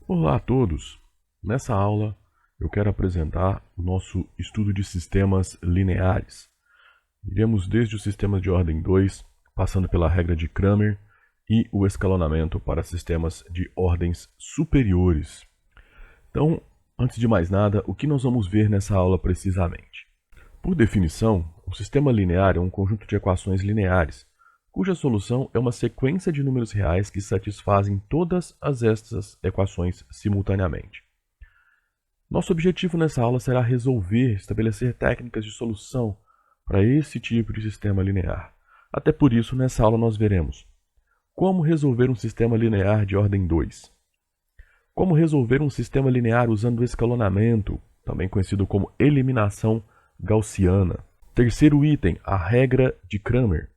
Olá a todos! Nessa aula eu quero apresentar o nosso estudo de sistemas lineares. Iremos desde o sistema de ordem 2, passando pela regra de Cramer e o escalonamento para sistemas de ordens superiores. Então, antes de mais nada, o que nós vamos ver nessa aula precisamente? Por definição, um sistema linear é um conjunto de equações lineares, cuja solução é uma sequência de números reais que satisfazem todas estas equações simultaneamente. Nosso objetivo nessa aula será estabelecer técnicas de solução para esse tipo de sistema linear. Até por isso, nessa aula nós veremos como resolver um sistema linear de ordem 2, como resolver um sistema linear usando escalonamento, também conhecido como eliminação gaussiana. Terceiro item, a regra de Cramer.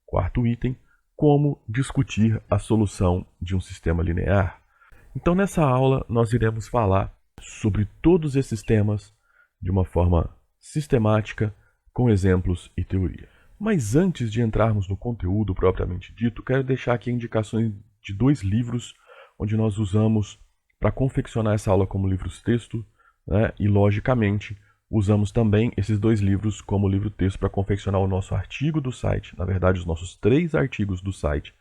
Quarto item, como discutir a solução de um sistema linear. Então, nessa aula, nós iremos falar sobre todos esses temas de uma forma sistemática, com exemplos e teoria. Mas antes de entrarmos no conteúdo propriamente dito, quero deixar aqui indicações de 2 livros onde nós usamos para confeccionar essa aula como livros-texto, né? E, logicamente, usamos também esses 2 livros como livro-texto para confeccionar o nosso artigo do site, na verdade, os nossos 3 artigos do site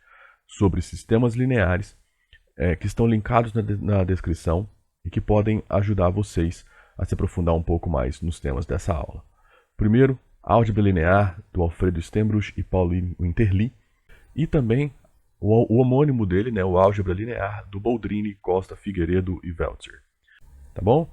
sobre sistemas lineares, que estão linkados na descrição e que podem ajudar vocês a se aprofundar um pouco mais nos temas dessa aula. Primeiro, Álgebra Linear, do Alfredo Stembruch e Paulo Winterli, e também o homônimo dele, né, o Álgebra Linear, do Boldrini, Costa, Figueiredo e Welzer. Tá bom?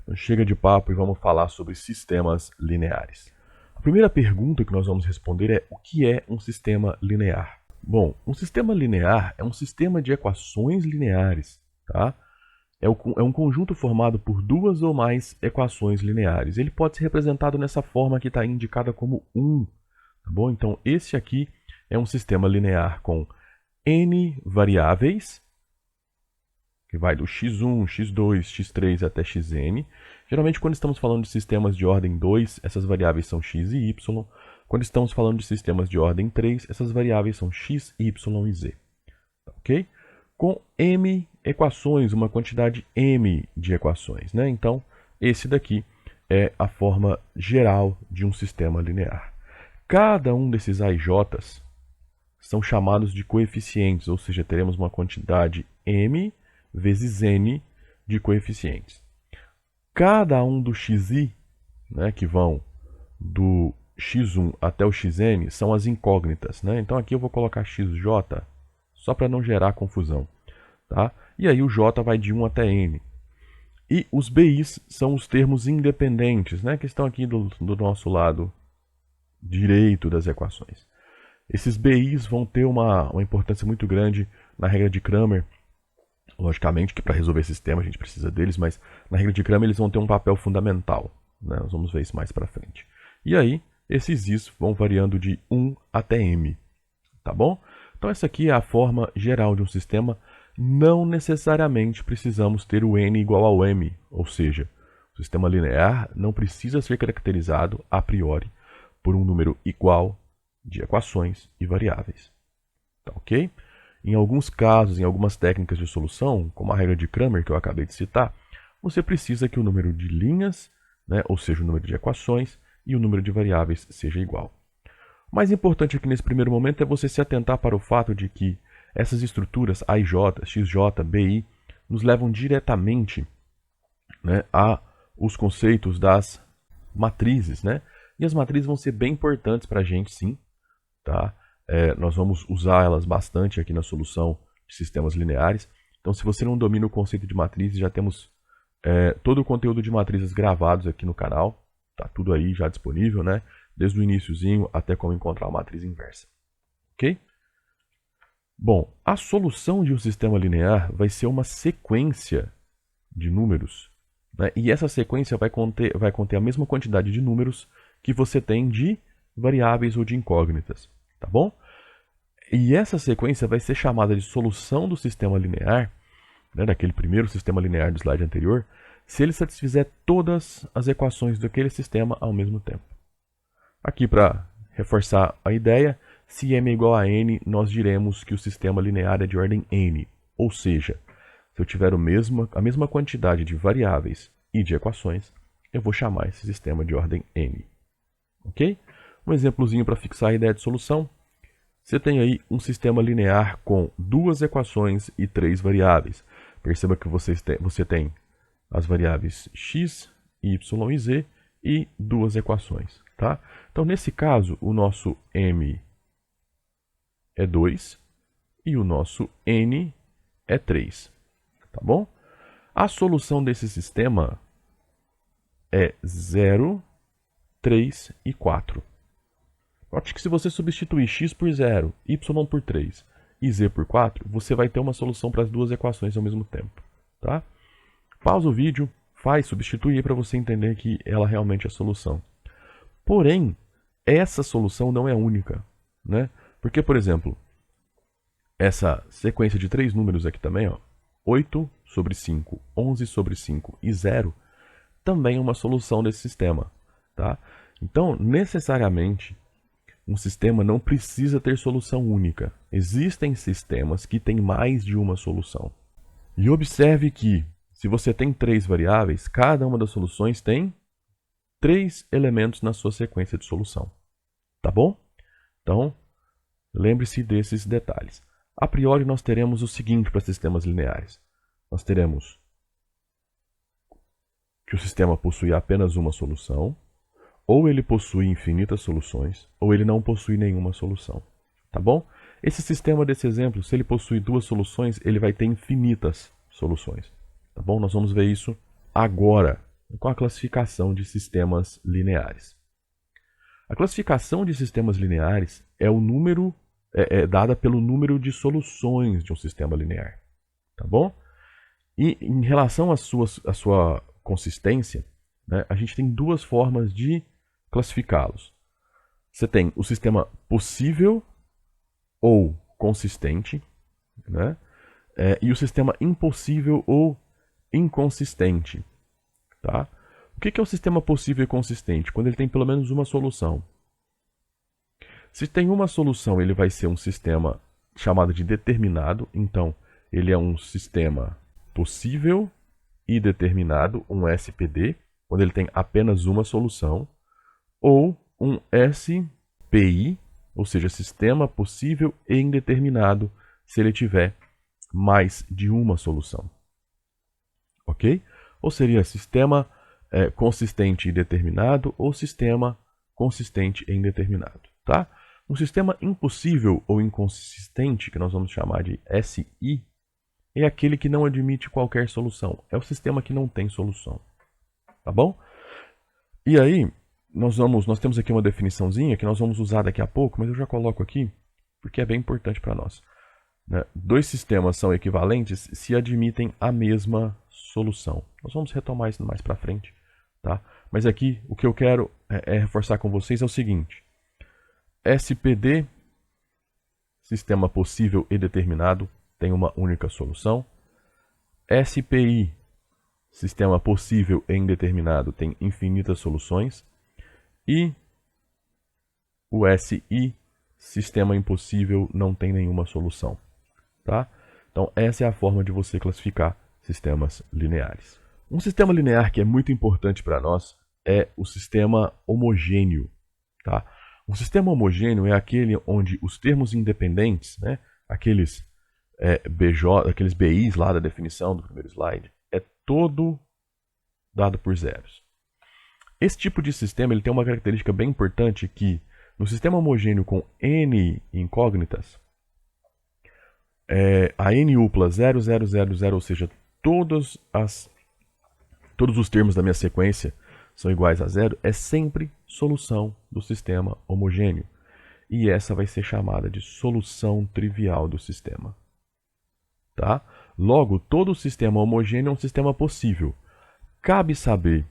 Então chega de papo e vamos falar sobre sistemas lineares. A primeira pergunta que nós vamos responder é: o que é um sistema linear? Bom, um sistema linear é um sistema de equações lineares, tá? É um conjunto formado por 2 ou mais equações lineares. Ele pode ser representado nessa forma que está indicada como 1, tá bom? Então esse aqui é um sistema linear com n variáveis, que vai do x1, x2, x3 até xn. Geralmente, quando estamos falando de sistemas de ordem 2, essas variáveis são x e y. Quando estamos falando de sistemas de ordem 3, essas variáveis são x, y e z. Ok? Com m equações, uma quantidade m de equações, né? Então, esse daqui é a forma geral de um sistema linear. Cada um desses AIJs são chamados de coeficientes, ou seja, teremos uma quantidade m vezes n de coeficientes. Cada um do xi, né, que vão do x1 até o xn, são as incógnitas, né? Então aqui eu vou colocar xj, só para não gerar confusão. Tá? E aí o j vai de 1 até n. E os bi's são os termos independentes, né, que estão aqui do nosso lado direito das equações. Esses bi's vão ter uma importância muito grande na regra de Cramer. Logicamente que para resolver esse sistema a gente precisa deles, mas na regra de Cramer eles vão ter um papel fundamental, né? Nós vamos ver isso mais para frente. E aí, esses i's vão variando de 1 até m. Tá bom? Então essa aqui é a forma geral de um sistema. Não necessariamente precisamos ter o n igual ao m, ou seja, o sistema linear não precisa ser caracterizado a priori por um número igual de equações e variáveis. Tá ok? Em alguns casos, em algumas técnicas de solução, como a regra de Cramer que eu acabei de citar, você precisa que o número de linhas, né, ou seja, o número de equações, e o número de variáveis seja igual. O mais importante aqui nesse primeiro momento é você se atentar para o fato de que essas estruturas AIJ, XJ, BI, nos levam diretamente, né, a os conceitos das matrizes, né? E as matrizes vão ser bem importantes para a gente, sim. Tá? Nós vamos usar elas bastante aqui na solução de sistemas lineares. Então, se você não domina o conceito de matrizes, já temos todo o conteúdo de matrizes gravados aqui no canal. Tá tudo aí já disponível, né? Desde o iniciozinho até como encontrar a matriz inversa. Ok? Bom, a solução de um sistema linear vai ser uma sequência de números, né? E essa sequência vai conter a mesma quantidade de números que você tem de variáveis ou de incógnitas, tá bom? E essa sequência vai ser chamada de solução do sistema linear, né, daquele primeiro sistema linear do slide anterior, se ele satisfizer todas as equações daquele sistema ao mesmo tempo. Aqui, para reforçar a ideia, se m é igual a n, nós diremos que o sistema linear é de ordem n, ou seja, se eu tiver a mesma quantidade de variáveis e de equações, eu vou chamar esse sistema de ordem n. Ok? Um exemplozinho para fixar a ideia de solução. Você tem aí um sistema linear com 2 equações e 3 variáveis. Perceba que você tem as variáveis x, y e z e 2 equações. Tá? Então, nesse caso, o nosso m é 2 e o nosso n é 3. Tá bom? A solução desse sistema é 0, 3 e 4. Note que se você substituir x por 0, y por 3 e z por 4, você vai ter uma solução para as duas equações ao mesmo tempo. Tá? Pausa o vídeo, substitui aí para você entender que ela realmente é a solução. Porém, essa solução não é única. Né? Porque, por exemplo, essa sequência de 3 números aqui também, ó, 8 sobre 5, 11 sobre 5 e 0, também é uma solução desse sistema. Tá? Então, necessariamente, um sistema não precisa ter solução única. Existem sistemas que têm mais de uma solução. E observe que, se você tem 3 variáveis, cada uma das soluções tem 3 elementos na sua sequência de solução. Tá bom? Então, lembre-se desses detalhes. A priori, nós teremos o seguinte para sistemas lineares. Nós teremos que o sistema possui apenas uma solução, ou ele possui infinitas soluções, ou ele não possui nenhuma solução. Tá bom? Esse sistema desse exemplo, se ele possui 2 soluções, ele vai ter infinitas soluções. Tá bom? Nós vamos ver isso agora com a classificação de sistemas lineares. A classificação de sistemas lineares é dada pelo número de soluções de um sistema linear. Tá bom? E em relação à sua consistência, né, a gente tem 2 formas de classificá-los. Você tem o sistema possível ou consistente, né, e o sistema impossível ou inconsistente. Tá? O que é o sistema possível e consistente? Quando ele tem pelo menos uma solução. Se tem uma solução, ele vai ser um sistema chamado de determinado. Então, ele é um sistema possível e determinado, um SPD, quando ele tem apenas uma solução. Ou um SPI, ou seja, sistema possível e indeterminado, se ele tiver mais de uma solução. Ok? Ou seria sistema consistente e determinado ou sistema consistente e indeterminado. Tá? Um sistema impossível ou inconsistente, que nós vamos chamar de SI, é aquele que não admite qualquer solução. É o sistema que não tem solução. Tá bom? E aí, nós temos aqui uma definiçãozinha que nós vamos usar daqui a pouco, mas eu já coloco aqui porque é bem importante para nós. Né? 2 sistemas são equivalentes se admitem a mesma solução. Nós vamos retomar isso mais para frente. Tá? Mas aqui o que eu quero reforçar com vocês é o seguinte. SPD, sistema possível e determinado, tem uma única solução. SPI, sistema possível e indeterminado, tem infinitas soluções. E o SI, sistema impossível, não tem nenhuma solução. Tá? Então, essa é a forma de você classificar sistemas lineares. Um sistema linear que é muito importante para nós é o sistema homogêneo. Tá? Um sistema homogêneo é aquele onde os termos independentes, né, aqueles BIs lá da definição do primeiro slide, é todo dado por zeros. Esse tipo de sistema ele tem uma característica bem importante que, no sistema homogêneo com n incógnitas, a NU+, 0, 0, 0, 0, ou seja, todos os termos da minha sequência são iguais a zero, é sempre solução do sistema homogêneo. E essa vai ser chamada de solução trivial do sistema. Tá? Logo, todo sistema homogêneo é um sistema possível. Cabe saber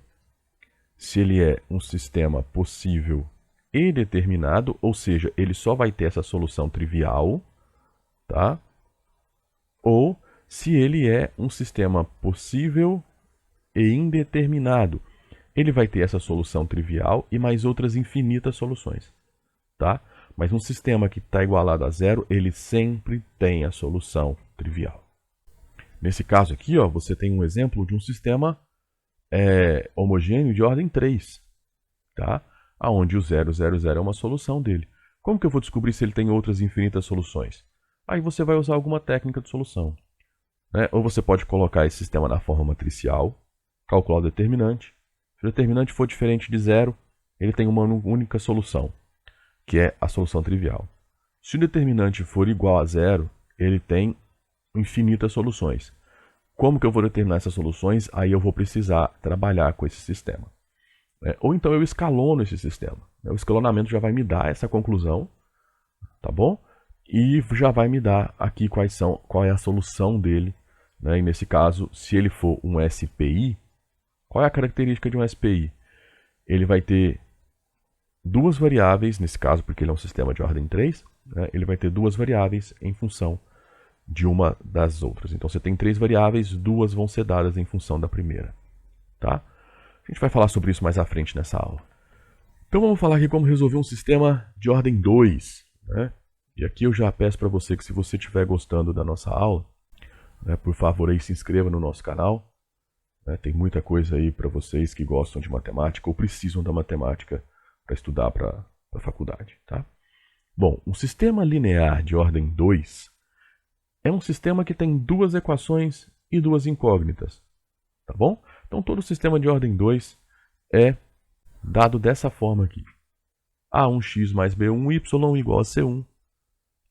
se ele é um sistema possível e determinado, ou seja, ele só vai ter essa solução trivial, tá? Ou se ele é um sistema possível e indeterminado. Ele vai ter essa solução trivial e mais outras infinitas soluções. Tá? Mas um sistema que está igualado a zero, ele sempre tem a solução trivial. Nesse caso aqui, ó, você tem um exemplo de um sistema homogêneo de ordem 3, tá? Onde o 0, 0, 0 é uma solução dele. Como que eu vou descobrir se ele tem outras infinitas soluções? Aí você vai usar alguma técnica de solução, né? Ou você pode colocar esse sistema na forma matricial, calcular o determinante. Se o determinante for diferente de 0, ele tem uma única solução, que é a solução trivial. Se o determinante for igual a 0, ele tem infinitas soluções. Como que eu vou determinar essas soluções? Aí eu vou precisar trabalhar com esse sistema. Ou então eu escalono esse sistema. O escalonamento já vai me dar essa conclusão, tá bom? E já vai me dar aqui qual é a solução dele, né? E nesse caso, se ele for um SPI, qual é a característica de um SPI? Ele vai ter duas variáveis, nesse caso porque ele é um sistema de ordem 3, né? Ele vai ter duas variáveis em função de uma das outras. Então você tem 3 variáveis, 2 vão ser dadas em função da primeira, tá? A gente vai falar sobre isso mais à frente nessa aula. Então vamos falar aqui como resolver um sistema de ordem 2, né? E aqui eu já peço para você que, se você estiver gostando da nossa aula, né, por favor aí se inscreva no nosso canal, né? Tem muita coisa aí para vocês que gostam de matemática ou precisam da matemática para estudar para a faculdade, tá? Bom, um sistema linear de ordem 2 é um sistema que tem duas equações e duas incógnitas, tá bom? Então todo sistema de ordem 2 é dado dessa forma aqui. A1x mais B1y igual a C1.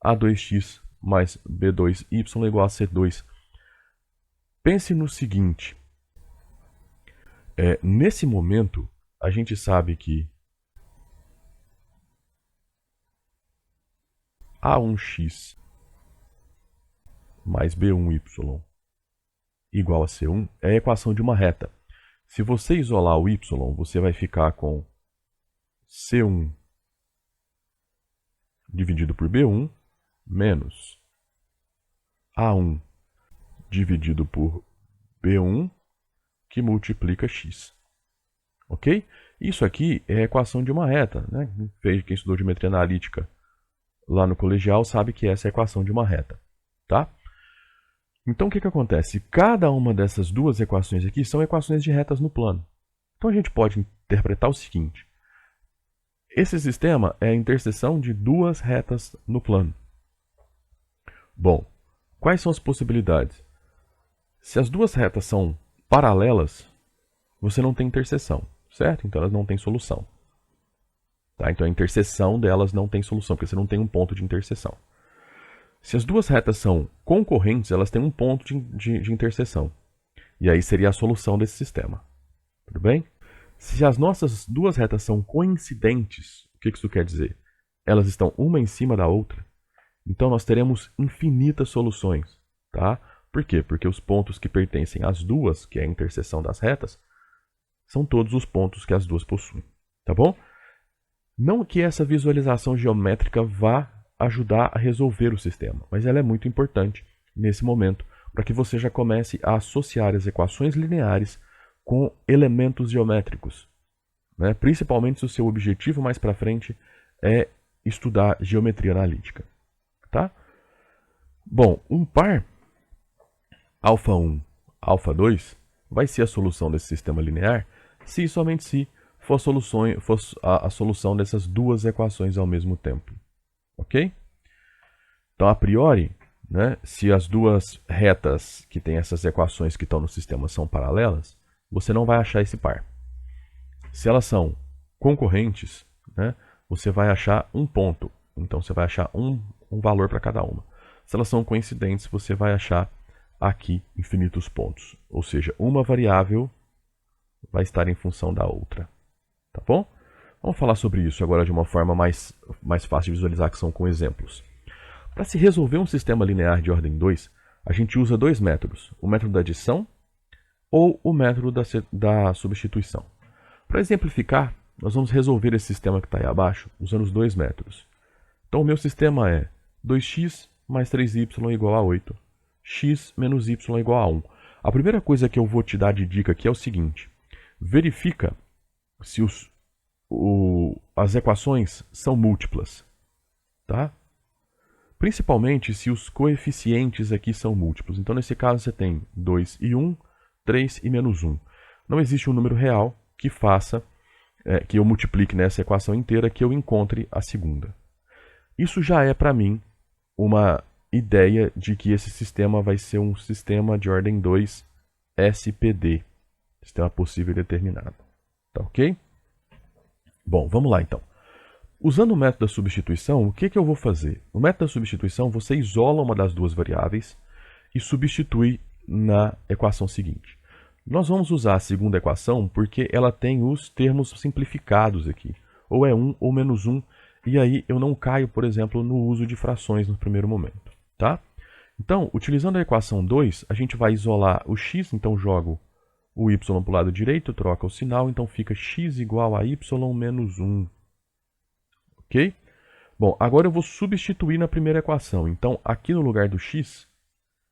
A2x mais B2y igual a C2. Pense no seguinte. Nesse momento, a gente sabe que A1x mais B1y igual a C1 é a equação de uma reta. Se você isolar o y, você vai ficar com C1 dividido por B1 menos A1 dividido por B1 que multiplica x. Ok? Isso aqui é a equação de uma reta, né? Quem estudou geometria analítica lá no colegial sabe que essa é a equação de uma reta, tá? Então o que acontece? Cada uma dessas duas equações aqui são equações de retas no plano. Então a gente pode interpretar o seguinte. Esse sistema é a interseção de duas retas no plano. Bom, quais são as possibilidades? Se as duas retas são paralelas, você não tem interseção, certo? Então elas não têm solução. Tá? Então a interseção delas não tem solução, porque você não tem um ponto de interseção. Se as duas retas são concorrentes, elas têm um ponto de interseção. E aí seria a solução desse sistema. Tudo bem? Se as nossas duas retas são coincidentes, o que isso quer dizer? Elas estão uma em cima da outra. Então nós teremos infinitas soluções. Tá? Por quê? Porque os pontos que pertencem às duas, que é a interseção das retas, são todos os pontos que as duas possuem. Tá bom? Não que essa visualização geométrica vá ajudar a resolver o sistema, mas ela é muito importante nesse momento para que você já comece a associar as equações lineares com elementos geométricos, né? Principalmente se o seu objetivo mais para frente é estudar geometria analítica, tá? Bom, um par α1, α2 vai ser a solução desse sistema linear se e somente se for a solução dessas duas equações ao mesmo tempo. Ok? Então, a priori, né, se as duas retas que têm essas equações que estão no sistema são paralelas, você não vai achar esse par. Se elas são concorrentes, né, você vai achar um ponto. Então, você vai achar um valor para cada uma. Se elas são coincidentes, você vai achar aqui infinitos pontos. Ou seja, uma variável vai estar em função da outra. Tá bom? Vamos falar sobre isso agora de uma forma mais fácil de visualizar, que são com exemplos. Para se resolver um sistema linear de ordem 2, a gente usa dois métodos. O método da adição ou o método da substituição. Para exemplificar, nós vamos resolver esse sistema que está aí abaixo usando os dois métodos. Então o meu sistema é 2x mais 3y igual a 8, x menos y igual a 1. A primeira coisa que eu vou te dar de dica aqui é o seguinte. Verifica se as equações são múltiplas, tá? principalmente se os coeficientes aqui são múltiplos. Então, nesse caso, você tem 2 e 1, 3 e menos 1. Não existe um número real que faça, que eu multiplique nessa equação inteira, que eu encontre a segunda. Isso já é, para mim, uma ideia de que esse sistema vai ser um sistema de ordem 2 SPD, sistema possível e determinado. Tá ok? Bom, vamos lá então. Usando o método da substituição, o que eu vou fazer? No método da substituição, você isola uma das duas variáveis e substitui na equação seguinte. Nós vamos usar a segunda equação porque ela tem os termos simplificados aqui. Ou é 1 ou menos 1. E aí eu não caio, por exemplo, no uso de frações no primeiro momento. Tá? Então, utilizando a equação 2, a gente vai isolar o x. Então, jogo o y para o lado direito, troca o sinal. Então, fica x igual a y menos 1. Ok? Bom, agora eu vou substituir na primeira equação. Então, aqui no lugar do x,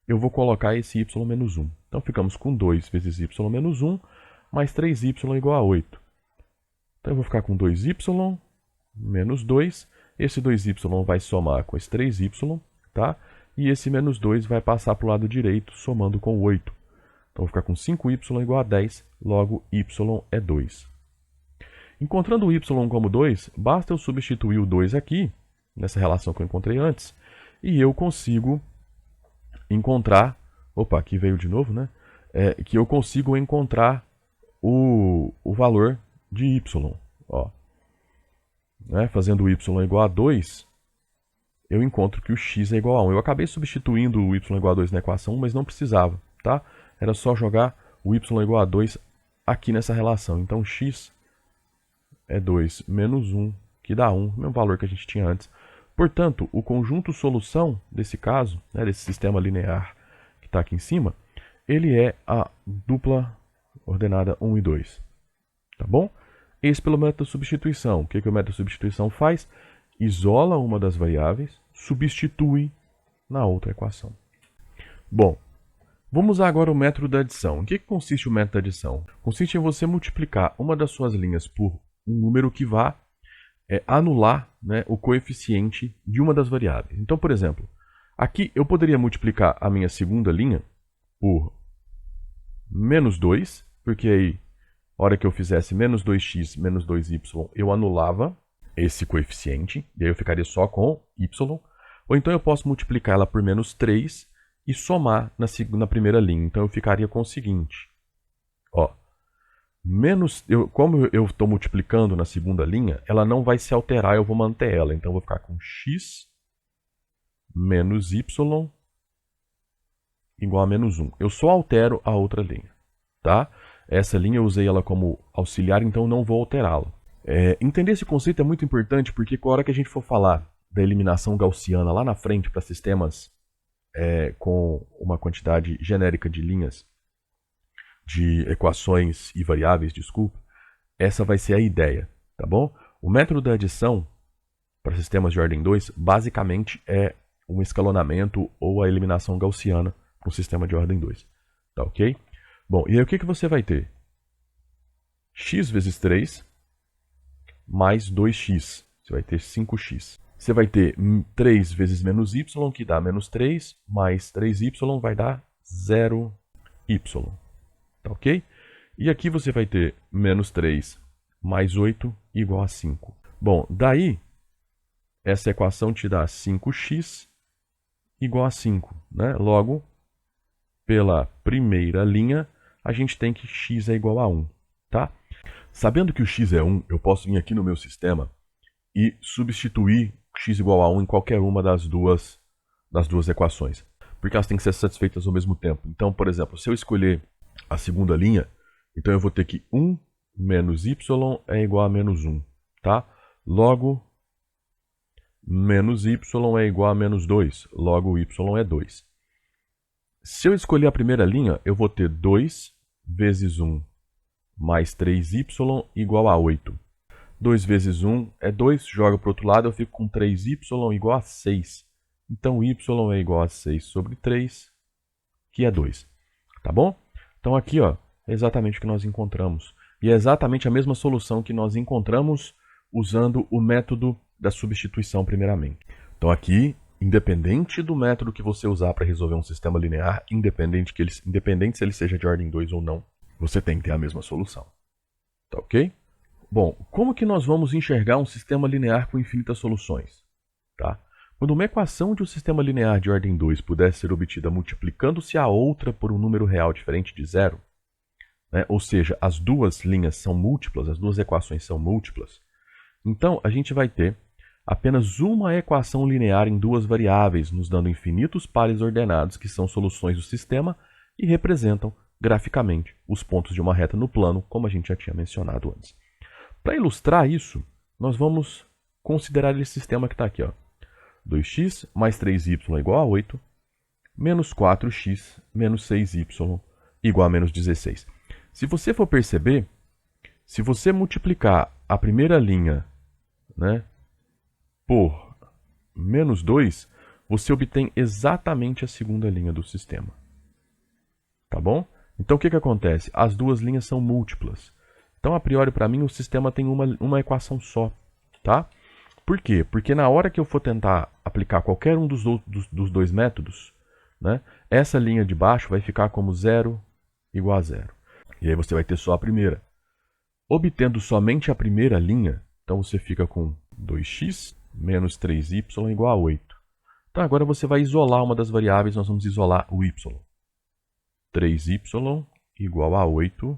eu vou colocar esse y menos 1. Então, ficamos com 2 vezes y menos 1, mais 3y igual a 8. Então, eu vou ficar com 2y menos 2. Esse 2y vai somar com esse 3y, tá? E esse menos 2 vai passar para o lado direito, somando com 8. Então, eu vou ficar com 5y igual a 10, logo y é 2. Encontrando o y como 2, basta eu substituir o 2 aqui, nessa relação que eu encontrei antes, e eu consigo encontrar, opa, aqui veio de novo, né? Que eu consigo encontrar o valor de y. Ó. Né? Fazendo o y igual a 2, eu encontro que o x é igual a 1. Eu acabei substituindo o y igual a 2 na equação 1, mas não precisava, tá? Era só jogar o y igual a 2 aqui nessa relação. Então, x é 2 menos 1, que dá 1, o mesmo valor que a gente tinha antes. Portanto, o conjunto solução desse caso, né, desse sistema linear que está aqui em cima, ele é a dupla ordenada 1 e 2. Tá bom? Esse pelo método de substituição. O que o método de substituição faz? Isola uma das variáveis, substitui na outra equação. Bom, vamos usar agora o método da adição. Em que consiste o método da adição? Consiste em você multiplicar uma das suas linhas por um número que vá anular, né, o coeficiente de uma das variáveis. Então, por exemplo, aqui eu poderia multiplicar a minha segunda linha por menos 2, porque aí, na hora que eu fizesse menos 2x menos 2y, eu anulava esse coeficiente, e aí eu ficaria só com y. Ou então eu posso multiplicar ela por menos 3 e somar na primeira linha. Então eu ficaria com o seguinte, ó. Como eu estou multiplicando na segunda linha, ela não vai se alterar, eu vou manter ela. Então eu vou ficar com x menos y igual a menos 1. Eu só altero a outra linha. Tá? Essa linha eu usei ela como auxiliar, então não vou alterá-la. Entender esse conceito é muito importante, porque com a hora que a gente for falar da eliminação gaussiana lá na frente para sistemas com uma quantidade genérica de linhas, de equações e variáveis, desculpa, essa vai ser a ideia, tá bom? O método da adição para sistemas de ordem 2 basicamente é um escalonamento ou a eliminação gaussiana para um sistema de ordem 2, tá ok? Bom, e aí o que você vai ter? X vezes 3 mais 2x, você vai ter 5x. Você vai ter 3 vezes menos y, que dá menos 3, mais 3y vai dar 0y. Tá ok? E aqui você vai ter menos 3 mais 8 igual a 5. Bom, daí, essa equação te dá 5x igual a 5. Né? Logo, pela primeira linha, a gente tem que x é igual a 1. Tá? Sabendo que o x é 1, eu posso vir aqui no meu sistema e substituir x igual a 1 em qualquer uma das duas equações. Porque elas têm que ser satisfeitas ao mesmo tempo. Então, por exemplo, se eu escolher a segunda linha, então eu vou ter que 1 menos y é igual a menos 1. Tá? Logo, menos y é igual a menos 2. Logo, y é 2. Se eu escolher a primeira linha, eu vou ter 2 vezes 1 mais 3y igual a 8. 2 vezes 1 é 2, joga para o outro lado, eu fico com 3y igual a 6. Então, y é igual a 6 sobre 3, que é 2. Tá bom? Então, aqui ó, é exatamente o que nós encontramos. E é exatamente a mesma solução que nós encontramos usando o método da substituição primeiramente. Então, aqui, independente do método que você usar para resolver um sistema linear, independente se ele seja de ordem 2 ou não, você tem que ter a mesma solução. Tá ok? Bom, como que nós vamos enxergar um sistema linear com infinitas soluções? Tá? Quando uma equação de um sistema linear de ordem 2 pudesse ser obtida multiplicando-se a outra por um número real diferente de zero, né? Ou seja, as duas linhas são múltiplas, as duas equações são múltiplas, então a gente vai ter apenas uma equação linear em duas variáveis, nos dando infinitos pares ordenados, que são soluções do sistema e representam graficamente os pontos de uma reta no plano, como a gente já tinha mencionado antes. Para ilustrar isso, nós vamos considerar esse sistema que está aqui, ó. 2x mais 3y igual a 8, menos 4x menos 6y igual a menos 16. Se você for perceber, se você multiplicar a primeira linha, né, por menos 2, você obtém exatamente a segunda linha do sistema. Tá bom? Então o que acontece? As duas linhas são múltiplas. Então, a priori, para mim, o sistema tem uma equação só. Tá? Por quê? Porque na hora que eu for tentar aplicar qualquer um dos dois métodos, né, essa linha de baixo vai ficar como 0 igual a 0. E aí você vai ter só a primeira. Obtendo somente a primeira linha, então você fica com 2x menos 3y igual a 8. Então agora você vai isolar uma das variáveis, nós vamos isolar o y. 3y igual a 8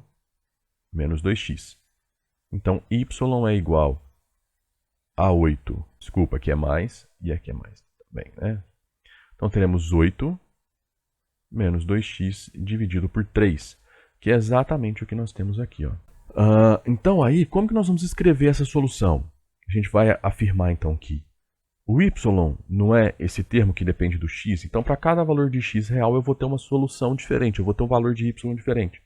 menos 2x. Então y é igual a 8. Desculpa, aqui é mais e aqui é mais também, né? Então teremos 8 menos 2x dividido por 3, que é exatamente o que nós temos aqui, ó. Então aí, como que nós vamos escrever essa solução? A gente vai afirmar então que o y não é esse termo que depende do x, então para cada valor de x real eu vou ter uma solução diferente, eu vou ter um valor de y diferente.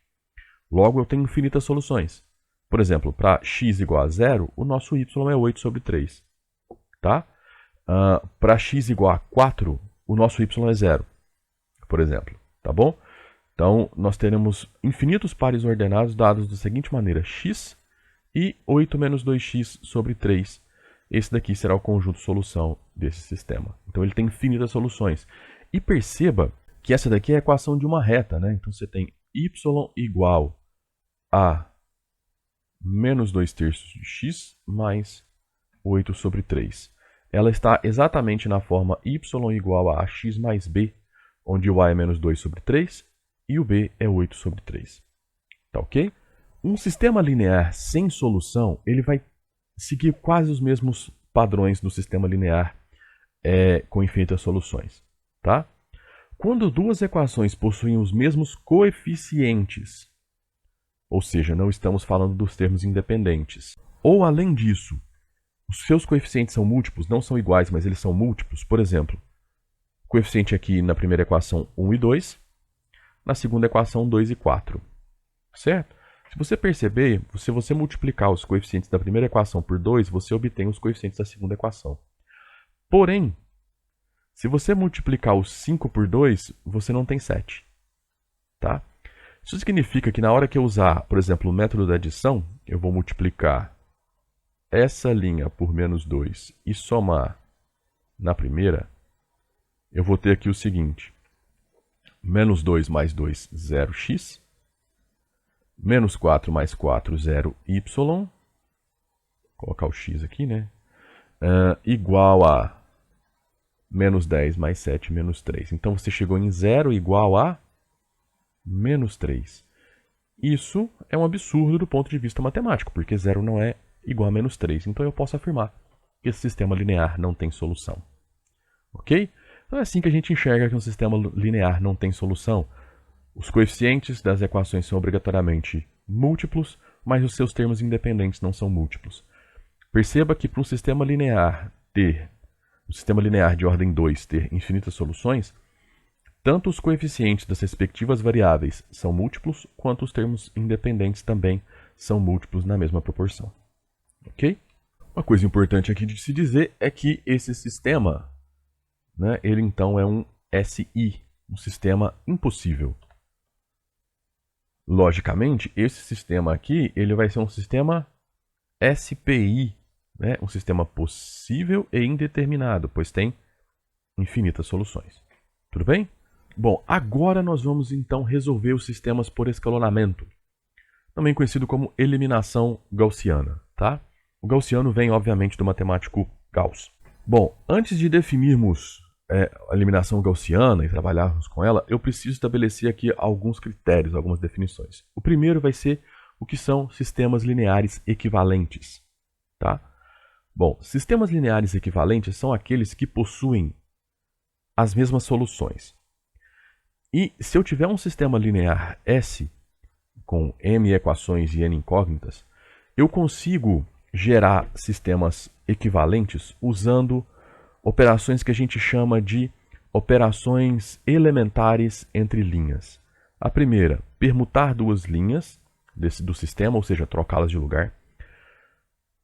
Logo eu tenho infinitas soluções. Por exemplo, para x igual a 0, o nosso y é 8 sobre 3. Tá? Para x igual a 4, o nosso y é 0, por exemplo. Tá bom? Então, nós teremos infinitos pares ordenados dados da seguinte maneira: x e 8 menos 2x sobre 3. Esse daqui será o conjunto solução desse sistema. Então, ele tem infinitas soluções. E perceba que essa daqui é a equação de uma reta, né? Então, você tem y igual a menos 2 terços de x mais 8 sobre 3. Ela está exatamente na forma y igual a x mais b, onde o a é menos 2 sobre 3 e o b é 8 sobre 3. Tá ok? Um sistema linear sem solução, ele vai seguir quase os mesmos padrões do sistema linear com infinitas soluções. Tá? Quando duas equações possuem os mesmos coeficientes, ou seja, não estamos falando dos termos independentes, ou além disso, os seus coeficientes são múltiplos, não são iguais, mas eles são múltiplos. Por exemplo, o coeficiente aqui na primeira equação 1 e 2, na segunda equação 2 e 4. Certo? Se você perceber, se você multiplicar os coeficientes da primeira equação por 2, você obtém os coeficientes da segunda equação. Porém, se você multiplicar os 5 por 2, você não tem 7. Tá? Isso significa que na hora que eu usar, por exemplo, o método da adição, eu vou multiplicar essa linha por menos 2 e somar na primeira, eu vou ter aqui o seguinte: menos 2 mais 2, 0x, menos 4 mais 4, 0y, vou colocar o x aqui, né? Igual a menos 10 mais 7, menos 3. Então, você chegou em 0 igual a menos 3. Isso é um absurdo do ponto de vista matemático, porque 0 não é igual a menos 3. Então, eu posso afirmar que esse sistema linear não tem solução. Ok? Então, é assim que a gente enxerga que um sistema linear não tem solução. Os coeficientes das equações são obrigatoriamente múltiplos, mas os seus termos independentes não são múltiplos. Perceba que para um sistema linear de ordem 2 ter infinitas soluções, tanto os coeficientes das respectivas variáveis são múltiplos, quanto os termos independentes também são múltiplos na mesma proporção. Ok? Uma coisa importante aqui de se dizer é que esse sistema, né, ele então é um SI, um sistema impossível. Logicamente, esse sistema aqui ele vai ser um sistema SPI, né, um sistema possível e indeterminado, pois tem infinitas soluções. Tudo bem? Bom, agora nós vamos então resolver os sistemas por escalonamento, também conhecido como eliminação gaussiana, tá? O gaussiano vem, obviamente, do matemático Gauss. Bom, antes de definirmos a eliminação gaussiana e trabalharmos com ela, eu preciso estabelecer aqui alguns critérios, algumas definições. O primeiro vai ser o que são sistemas lineares equivalentes, tá? Bom, sistemas lineares equivalentes são aqueles que possuem as mesmas soluções. E se eu tiver um sistema linear S, com m equações e n incógnitas, eu consigo gerar sistemas equivalentes usando operações que a gente chama de operações elementares entre linhas. A primeira, permutar duas linhas do sistema, ou seja, trocá-las de lugar.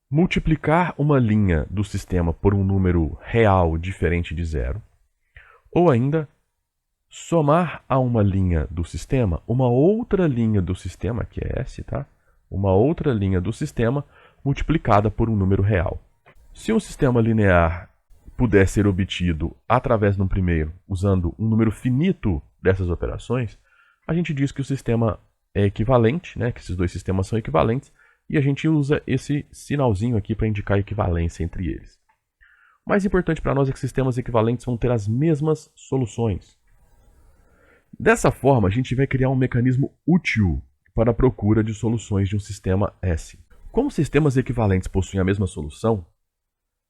Multiplicar uma linha do sistema por um número real diferente de zero. Ou ainda, somar a uma linha do sistema uma outra linha do sistema, que é S, tá? Uma outra linha do sistema multiplicada por um número real. Se um sistema linear puder ser obtido através de um primeiro, usando um número finito dessas operações, a gente diz que o sistema é equivalente, né? Que esses dois sistemas são equivalentes, e a gente usa esse sinalzinho aqui para indicar a equivalência entre eles. O mais importante para nós é que sistemas equivalentes vão ter as mesmas soluções. Dessa forma, a gente vai criar um mecanismo útil para a procura de soluções de um sistema S. Como sistemas equivalentes possuem a mesma solução,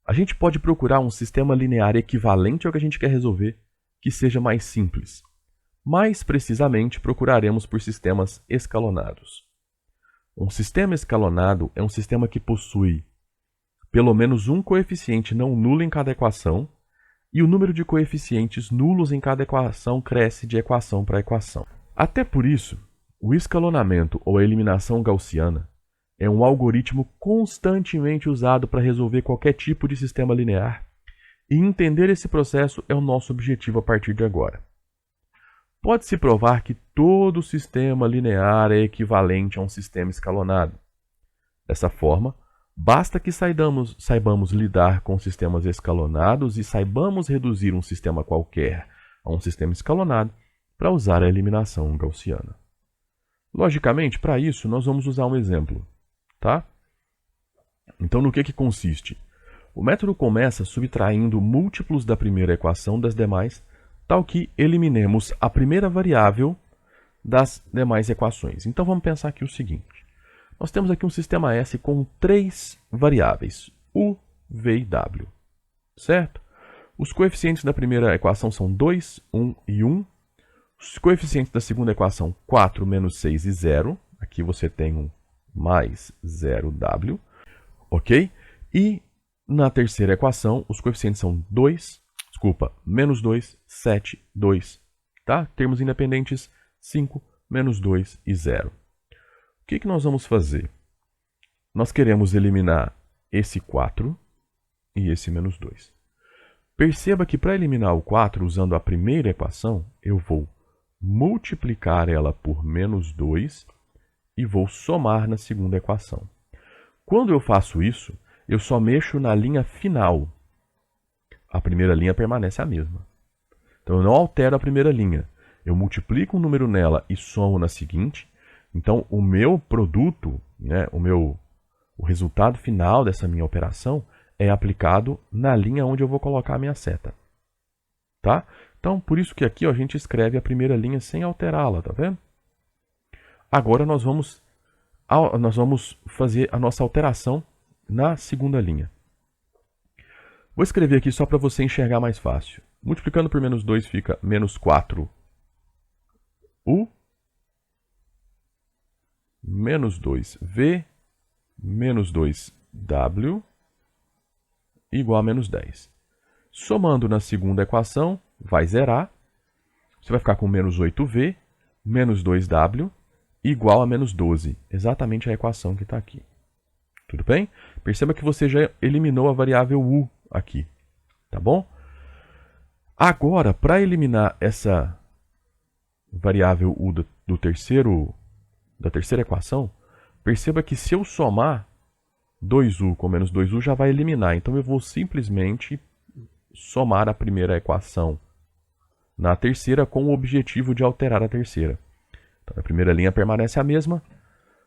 a gente pode procurar um sistema linear equivalente ao que a gente quer resolver, que seja mais simples. Mais precisamente, procuraremos por sistemas escalonados. Um sistema escalonado é um sistema que possui pelo menos um coeficiente não nulo em cada equação, e o número de coeficientes nulos em cada equação cresce de equação para equação. Até por isso, o escalonamento ou a eliminação gaussiana é um algoritmo constantemente usado para resolver qualquer tipo de sistema linear, e entender esse processo é o nosso objetivo a partir de agora. Pode-se provar que todo sistema linear é equivalente a um sistema escalonado. Dessa forma, basta que saibamos lidar com sistemas escalonados e saibamos reduzir um sistema qualquer a um sistema escalonado para usar a eliminação gaussiana. Logicamente, para isso, nós vamos usar um exemplo, tá? Então, no que consiste? O método começa subtraindo múltiplos da primeira equação das demais, tal que eliminemos a primeira variável das demais equações. Então, vamos pensar aqui o seguinte. Nós temos aqui um sistema S com três variáveis, U, V e W, certo? Os coeficientes da primeira equação são 2, 1 e 1. Os coeficientes da segunda equação, 4, menos 6 e 0. Aqui você tem um mais 0W, ok? E na terceira equação, os coeficientes são menos 2, 7, 2. Tá? Termos independentes, 5, menos 2 e 0. O que nós vamos fazer? Nós queremos eliminar esse 4 e esse menos 2. Perceba que para eliminar o 4 usando a primeira equação, eu vou multiplicar ela por menos 2 e vou somar na segunda equação. Quando eu faço isso, eu só mexo na linha final. A primeira linha permanece a mesma. Então eu não altero a primeira linha. Eu multiplico um número nela e somo na seguinte. Então, o meu produto, né, o resultado final dessa minha operação é aplicado na linha onde eu vou colocar a minha seta. Tá? Então, por isso que aqui ó, a gente escreve a primeira linha sem alterá-la, tá vendo? Agora nós vamos fazer a nossa alteração na segunda linha. Vou escrever aqui só para você enxergar mais fácil. Multiplicando por menos 2 fica menos 4U. Menos 2V, menos 2W, igual a menos 10. Somando na segunda equação, vai zerar. Você vai ficar com menos 8V, menos 2W, igual a menos 12. Exatamente a equação que está aqui. Tudo bem? Perceba que você já eliminou a variável U aqui. Tá bom? Agora, para eliminar essa variável U da terceira equação, perceba que se eu somar 2U com menos 2U já vai eliminar. Então eu vou simplesmente somar a primeira equação na terceira com o objetivo de alterar a terceira. Então, a primeira linha permanece a mesma.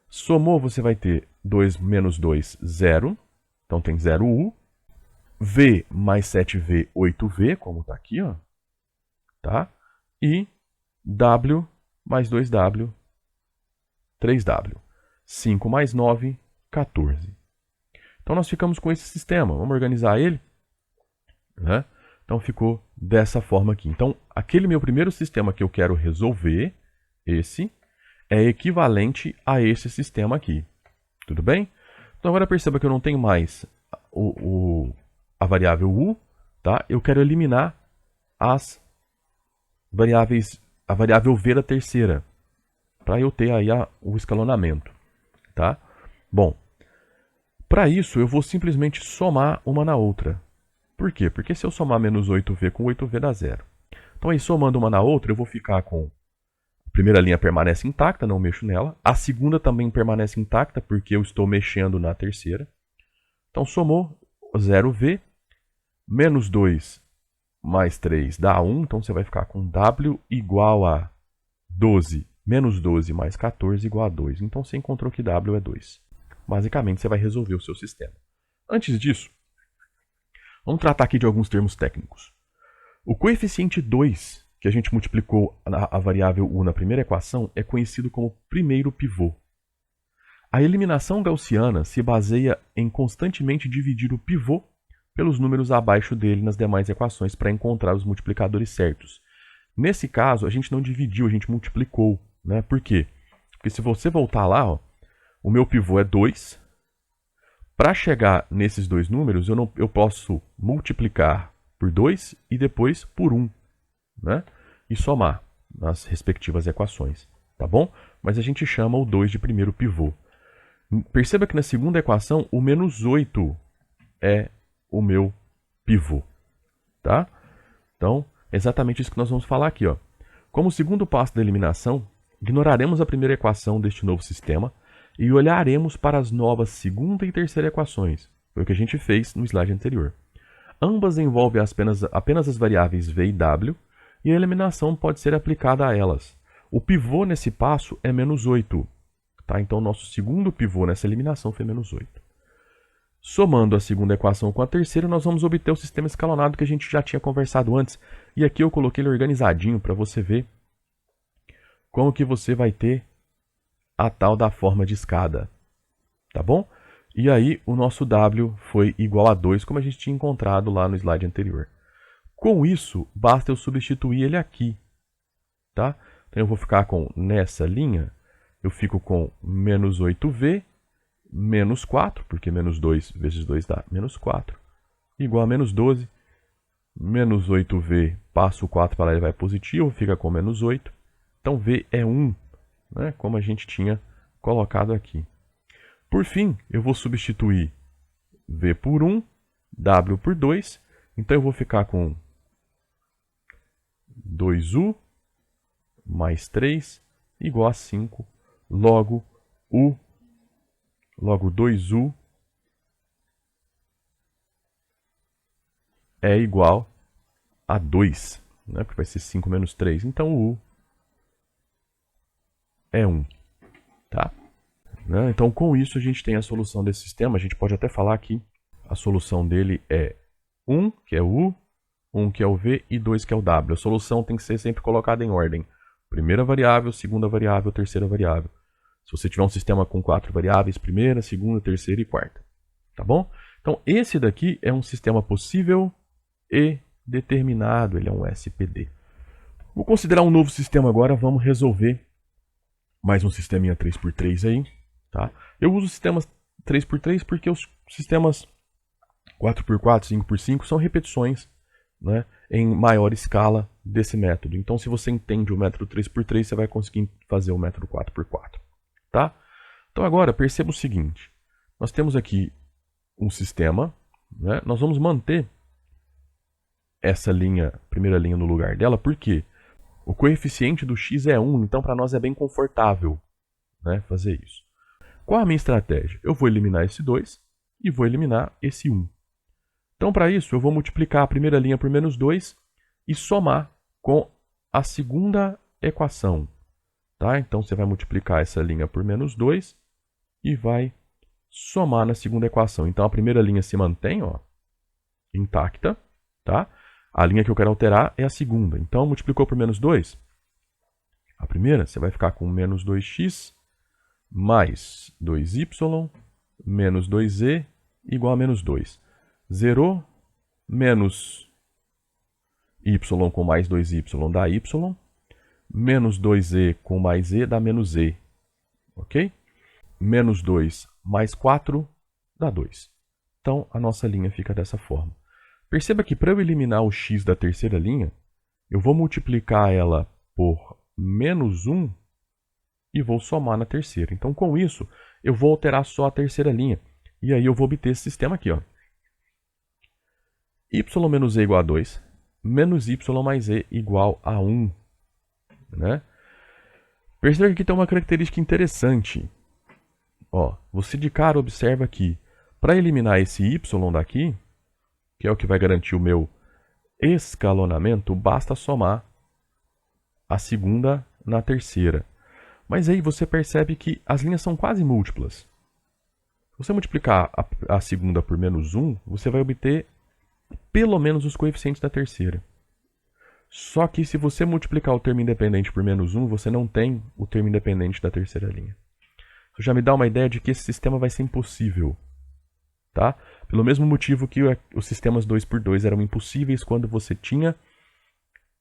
Somou, você vai ter 2 menos 2, 0. Então, tem 0u. V mais 7v, 8v, como está aqui, ó. Tá? E w mais 2w, 3w. 5 mais 9, 14. Então, nós ficamos com esse sistema. Vamos organizar ele. Né? Então, ficou dessa forma aqui. Então, aquele meu primeiro sistema que eu quero resolver, esse, é equivalente a esse sistema aqui. Tudo bem? Então, agora perceba que eu não tenho mais a variável u. Tá? Eu quero eliminar as variáveis, a variável v da terceira, para eu ter aí o escalonamento. Tá? Bom, para isso eu vou simplesmente somar uma na outra. Por quê? Porque se eu somar menos 8v com 8v dá 0. Então aí somando uma na outra eu vou ficar com a primeira linha permanece intacta, não mexo nela. A segunda também permanece intacta porque eu estou mexendo na terceira. Então somou 0v, menos 2 mais 3 dá 1. Então você vai ficar com w igual a 12 menos 12 mais 14 igual a 2. Então você encontrou que w é 2. Basicamente você vai resolver o seu sistema. Antes disso, vamos tratar aqui de alguns termos técnicos. O coeficiente 2, que a gente multiplicou a variável u na primeira equação, é conhecido como primeiro pivô. A eliminação gaussiana se baseia em constantemente dividir o pivô pelos números abaixo dele nas demais equações para encontrar os multiplicadores certos. Nesse caso, a gente não dividiu, a gente multiplicou. Né? Por quê? Porque se você voltar lá, ó, o meu pivô é 2. Para chegar nesses dois números, eu posso multiplicar por 2 e depois por 1. Né? E somar nas respectivas equações. Tá bom? Mas a gente chama o 2 de primeiro pivô. Perceba que na segunda equação, o menos 8 é o meu pivô. Tá? Então, é exatamente isso que nós vamos falar aqui. Ó. Como segundo passo da eliminação, ignoraremos a primeira equação deste novo sistema e olharemos para as novas segunda e terceira equações. Foi o que a gente fez no slide anterior. Ambas envolvem apenas as variáveis v e w, e a eliminação pode ser aplicada a elas. O pivô nesse passo é menos 8. Tá? Então, nosso segundo pivô nessa eliminação foi menos 8. Somando a segunda equação com a terceira, nós vamos obter o sistema escalonado que a gente já tinha conversado antes. E aqui eu coloquei ele organizadinho para você ver como que você vai ter a tal da forma de escada. Tá bom? E aí o nosso w foi igual a 2, como a gente tinha encontrado lá no slide anterior. Com isso, basta eu substituir ele aqui. Tá? Então eu vou ficar com, nessa linha, eu fico com menos 8v, menos 4, porque menos 2 vezes 2 dá menos 4, igual a menos 12. Menos 8v, passo o 4 para lá, ele vai positivo, fica com menos 8. Então v é 1, né, como a gente tinha colocado aqui. Por fim, eu vou substituir v por 1, w por 2. Então eu vou ficar com 2u mais 3 igual a 5. Logo, logo 2u é igual a 2, né? Porque vai ser 5 menos 3. Então o u é 1. Tá? Né? Então com isso a gente tem a solução desse sistema. A gente pode até falar que a solução dele é 1, que é o u, 1, que é o v, e 2, que é o w. A solução tem que ser sempre colocada em ordem. Primeira variável, segunda variável, terceira variável. Se você tiver um sistema com 4 variáveis, primeira, segunda, terceira e quarta. Tá bom? Então, esse daqui é um sistema possível e determinado. Ele é um SPD. Vou considerar um novo sistema agora. Vamos resolver mais um sisteminha 3x3 aí. Tá? Eu uso sistemas 3x3 porque os sistemas 4x4, 5x5 são repetições, né, em maior escala desse método. Então, se você entende o método 3x3, você vai conseguir fazer o método 4x4. Tá? Então agora perceba o seguinte, nós temos aqui um sistema, né? Nós vamos manter essa linha, primeira linha no lugar dela, porque o coeficiente do x é 1, então para nós é bem confortável, né, fazer isso. Qual a minha estratégia? Eu vou eliminar esse 2 e vou eliminar esse 1. Então, para isso, eu vou multiplicar a primeira linha por menos 2 e somar com a segunda equação. Tá? Então, você vai multiplicar essa linha por menos 2 e vai somar na segunda equação. Então, a primeira linha se mantém, ó, intacta. Tá? A linha que eu quero alterar é a segunda. Então, multiplicou por menos 2. A primeira, você vai ficar com menos 2x mais 2y menos 2z igual a menos 2. Zerou, menos y com mais 2y dá y. Menos 2z com mais z dá menos z. Ok? Menos 2 mais 4 dá 2. Então, a nossa linha fica dessa forma. Perceba que para eu eliminar o x da terceira linha, eu vou multiplicar ela por menos 1 e vou somar na terceira. Então, com isso, eu vou alterar só a terceira linha. E aí eu vou obter esse sistema aqui, ó. Y menos z igual a 2, menos y mais z igual a 1. Né? Perceba que aqui tem uma característica interessante. Ó, você de cara observa que, para eliminar esse y daqui, que é o que vai garantir o meu escalonamento, basta somar a segunda na terceira. Mas aí você percebe que as linhas são quase múltiplas. Se você multiplicar a segunda por menos 1, você vai obter pelo menos os coeficientes da terceira. Só que se você multiplicar o termo independente por menos 1, você não tem o termo independente da terceira linha. Isso já me dá uma ideia de que esse sistema vai ser impossível. Tá? Pelo mesmo motivo que os sistemas 2×2 eram impossíveis quando você tinha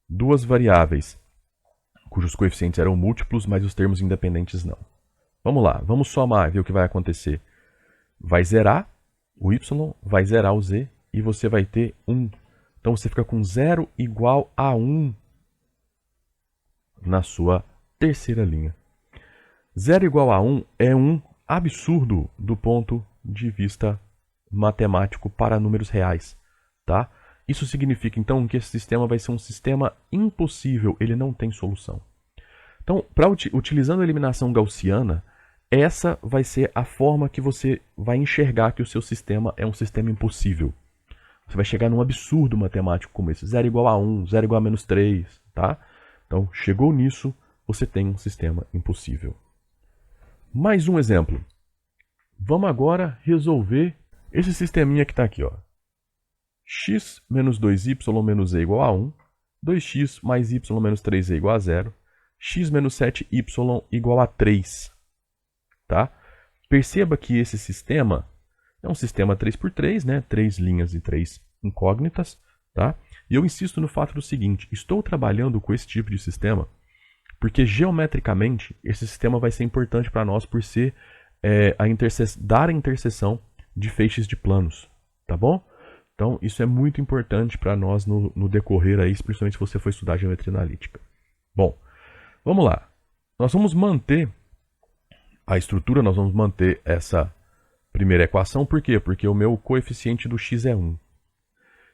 duas variáveis cujos coeficientes eram múltiplos, mas os termos independentes não. Vamos lá, vamos somar e ver o que vai acontecer. Vai zerar o y, vai zerar o z e você vai ter 1. Então você fica com 0 igual a 1 na sua terceira linha. 0 igual a 1 é um absurdo do ponto de vista matemático para números reais. Tá? Isso significa então que esse sistema vai ser um sistema impossível, ele não tem solução. Então, utilizando a eliminação gaussiana, essa vai ser a forma que você vai enxergar que o seu sistema é um sistema impossível. Você vai chegar num absurdo matemático como esse, 0 igual a 1, 0 igual a menos 3, tá? Então, chegou nisso, você tem um sistema impossível. Mais um exemplo. Vamos agora resolver esse sisteminha que está aqui, ó. X menos 2y menos z igual a 1, 2x mais y menos 3z igual a 0, x menos 7y igual a 3. Tá? Perceba que esse sistema é um sistema 3×3, né? 3 linhas e 3 incógnitas. Tá? E eu insisto no fato do seguinte, estou trabalhando com esse tipo de sistema porque geometricamente esse sistema vai ser importante para nós por ser dar a interseção de feixes de planos. Tá bom? Então, isso é muito importante para nós no decorrer aí, especialmente se você for estudar geometria analítica. Bom, vamos lá. Nós vamos manter a estrutura, nós vamos manter essa primeira equação. Por quê? Porque o meu coeficiente do x é 1.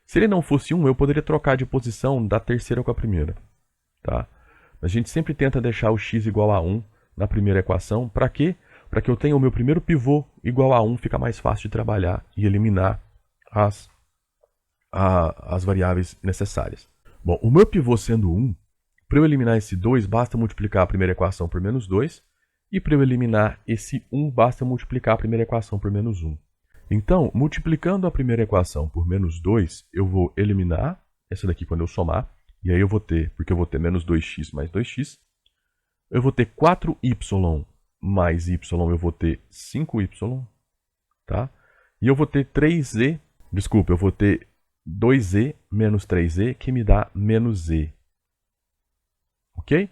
Se ele não fosse 1, eu poderia trocar de posição da terceira com a primeira. Tá? A gente sempre tenta deixar o x igual a 1 na primeira equação. Para quê? Para que eu tenha o meu primeiro pivô igual a 1, fica mais fácil de trabalhar e eliminar as variáveis necessárias. Bom, o meu pivô sendo 1, para eu eliminar esse 2, basta multiplicar a primeira equação por menos 2, e para eu eliminar esse 1, basta multiplicar a primeira equação por menos 1. Então, multiplicando a primeira equação por menos 2, eu vou eliminar essa daqui quando eu somar, e aí eu vou ter, porque eu vou ter menos 2x mais 2x, eu vou ter 4y mais y, eu vou ter 5y, tá? E eu vou ter 3z, desculpa, eu vou ter 2z menos 3z, que me dá menos z. Ok?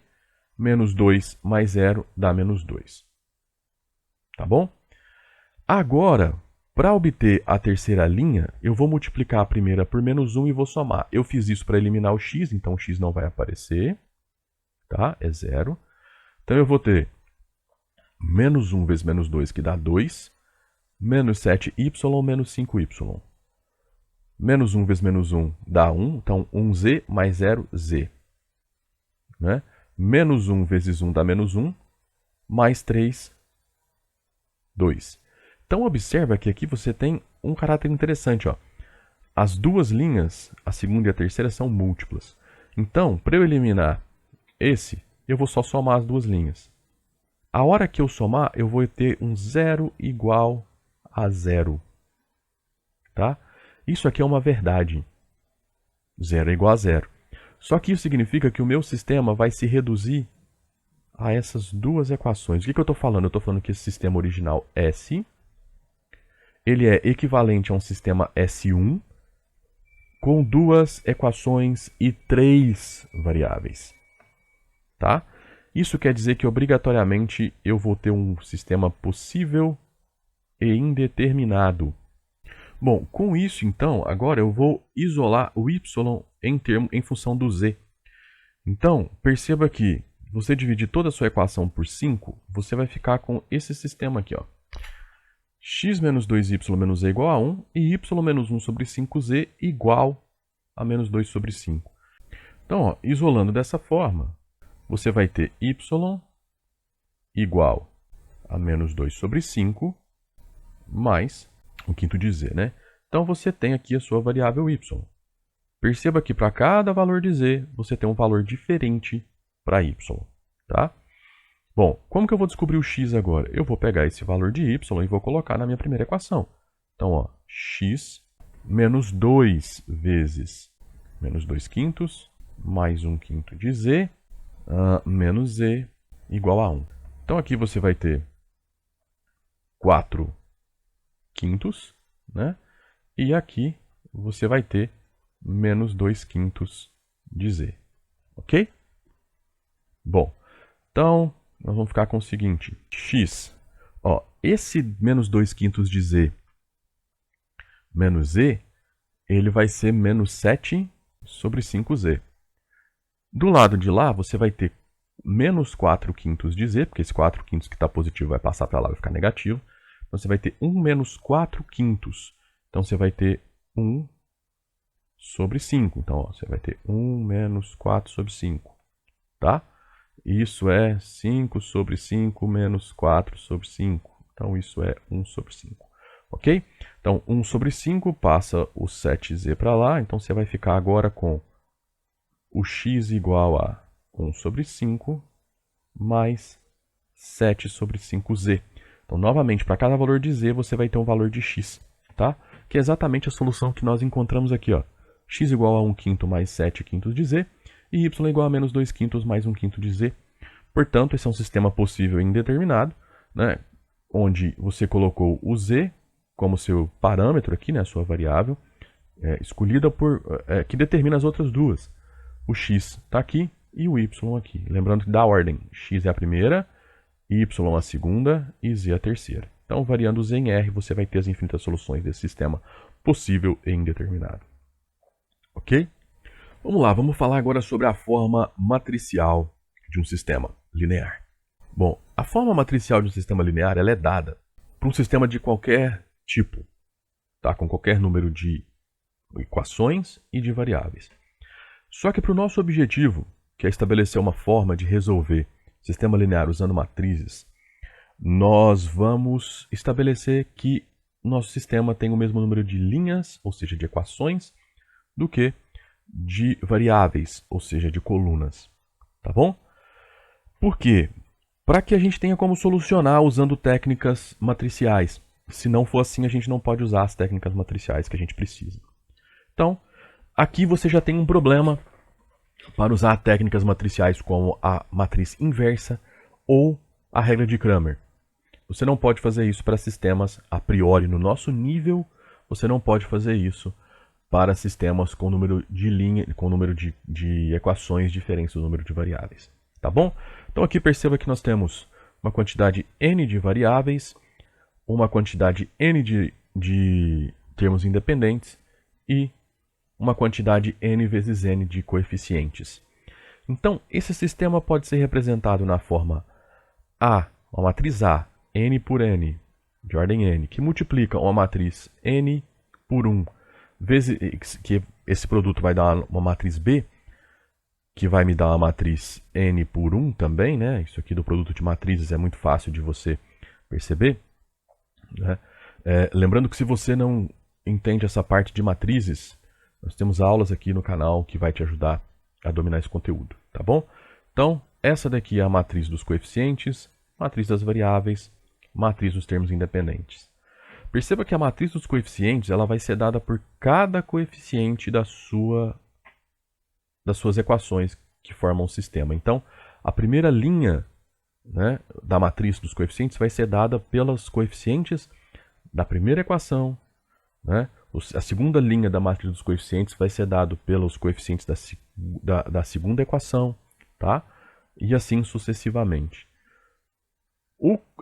Menos 2 mais 0 dá menos 2. Tá bom? Agora, para obter a terceira linha, eu vou multiplicar a primeira por menos 1 e vou somar. Eu fiz isso para eliminar o x, então o x não vai aparecer. Tá? É 0. Então eu vou ter menos 1 vezes menos 2, que dá 2. Menos 7y menos 5y. Menos 1 vezes menos 1 dá 1, então 1z mais 0, z. Né? Menos 1 vezes 1 dá menos 1, mais 3, 2. Então observa que aqui você tem um caráter interessante. Ó. as duas linhas, a segunda e a terceira, são múltiplas. Então, para eu eliminar esse, eu vou só somar as duas linhas. A hora que eu somar, eu vou ter um zero igual a zero. Tá? Isso aqui é uma verdade. Zero é igual a zero. Só que isso significa que o meu sistema vai se reduzir a essas duas equações. O que eu estou falando? Eu estou falando que esse sistema original S, ele é equivalente a um sistema S1 com duas equações e três variáveis. Tá? Isso quer dizer que obrigatoriamente eu vou ter um sistema possível e indeterminado. Bom, com isso então, agora eu vou isolar o y em função do z. Então, perceba que você dividir toda a sua equação por 5, você vai ficar com esse sistema aqui, ó. X menos 2y menos z igual a 1 e y menos 1 sobre 5z igual a menos 2 sobre 5. Então, ó, isolando dessa forma, você vai ter y igual a menos 2 sobre 5 mais o quinto de z, né? Então, você tem aqui a sua variável y. Perceba que para cada valor de z, você tem um valor diferente para y, tá? Bom, como que eu vou descobrir o x agora? Eu vou pegar esse valor de y e vou colocar na minha primeira equação. Então, ó, x menos 2 vezes menos 2 quintos mais 1 quinto de z menos z igual a 1. Então, aqui você vai ter 4 quintos, né? E aqui você vai ter menos 2 quintos de z, ok? Bom, então nós vamos ficar com o seguinte, x, ó, esse menos 2 quintos de z menos z, ele vai ser menos 7 sobre 5z. Do lado de lá, você vai ter menos 4 quintos de z, porque esse 4 quintos que está positivo vai passar para lá, vai ficar negativo. Então, você vai ter 1 menos 4 quintos. Então, você vai ter 1 sobre 5. Então, ó, você vai ter 1 menos 4 sobre 5. Tá? Isso é 5 sobre 5 menos 4 sobre 5. Então, isso é 1 sobre 5. Ok? Então, 1 sobre 5 passa o 7z para lá. Então, você vai ficar agora com o x igual a 1 sobre 5 mais 7 sobre 5z. Então, novamente, para cada valor de z, você vai ter um valor de x, tá? Que é exatamente a solução que nós encontramos aqui, ó. X igual a 1 quinto mais 7 quintos de z, e y igual a menos 2 quintos mais 1 quinto de z. Portanto, esse é um sistema possível e indeterminado, né? Onde você colocou o z como seu parâmetro aqui, né? A sua variável, escolhida que determina as outras duas. O x está aqui e o y aqui. Lembrando que da ordem, x é a primeira, y a segunda e z a terceira. Então, variando z em r, você vai ter as infinitas soluções desse sistema possível e indeterminado. Ok? Vamos lá, vamos falar agora sobre a forma matricial de um sistema linear. Bom, a forma matricial de um sistema linear ela é dada para um sistema de qualquer tipo, tá? Com qualquer número de equações e de variáveis. Só que para o nosso objetivo, que é estabelecer uma forma de resolver sistema linear usando matrizes, nós vamos estabelecer que nosso sistema tem o mesmo número de linhas, ou seja, de equações, do que de variáveis, ou seja, de colunas. Tá bom? Por quê? Para que a gente tenha como solucionar usando técnicas matriciais. Se não for assim, a gente não pode usar as técnicas matriciais que a gente precisa. Então, aqui você já tem um problema para usar técnicas matriciais como a matriz inversa ou a regra de Cramer. Você não pode fazer isso para sistemas a priori no nosso nível, você não pode fazer isso para sistemas com número de número de equações diferentes do número de variáveis. Tá bom? Então aqui perceba que nós temos uma quantidade n de variáveis, uma quantidade n de termos independentes e uma quantidade n vezes n de coeficientes. Então, esse sistema pode ser representado na forma A, uma matriz A, n por n, de ordem n, que multiplica uma matriz n por 1, vezes que esse produto vai dar uma matriz B, que vai me dar uma matriz n por 1 também, né? Isso aqui do produto de matrizes é muito fácil de você perceber, né? Lembrando que se você não entende essa parte de matrizes, nós temos aulas aqui no canal que vai te ajudar a dominar esse conteúdo, tá bom? Então, essa daqui é a matriz dos coeficientes, matriz das variáveis, matriz dos termos independentes. Perceba que a matriz dos coeficientes ela vai ser dada por cada coeficiente das suas equações que formam o sistema. Então, a primeira linha, né, da matriz dos coeficientes vai ser dada pelos coeficientes da primeira equação, né? A segunda linha da matriz dos coeficientes vai ser dada pelos coeficientes da segunda equação, tá? E assim sucessivamente.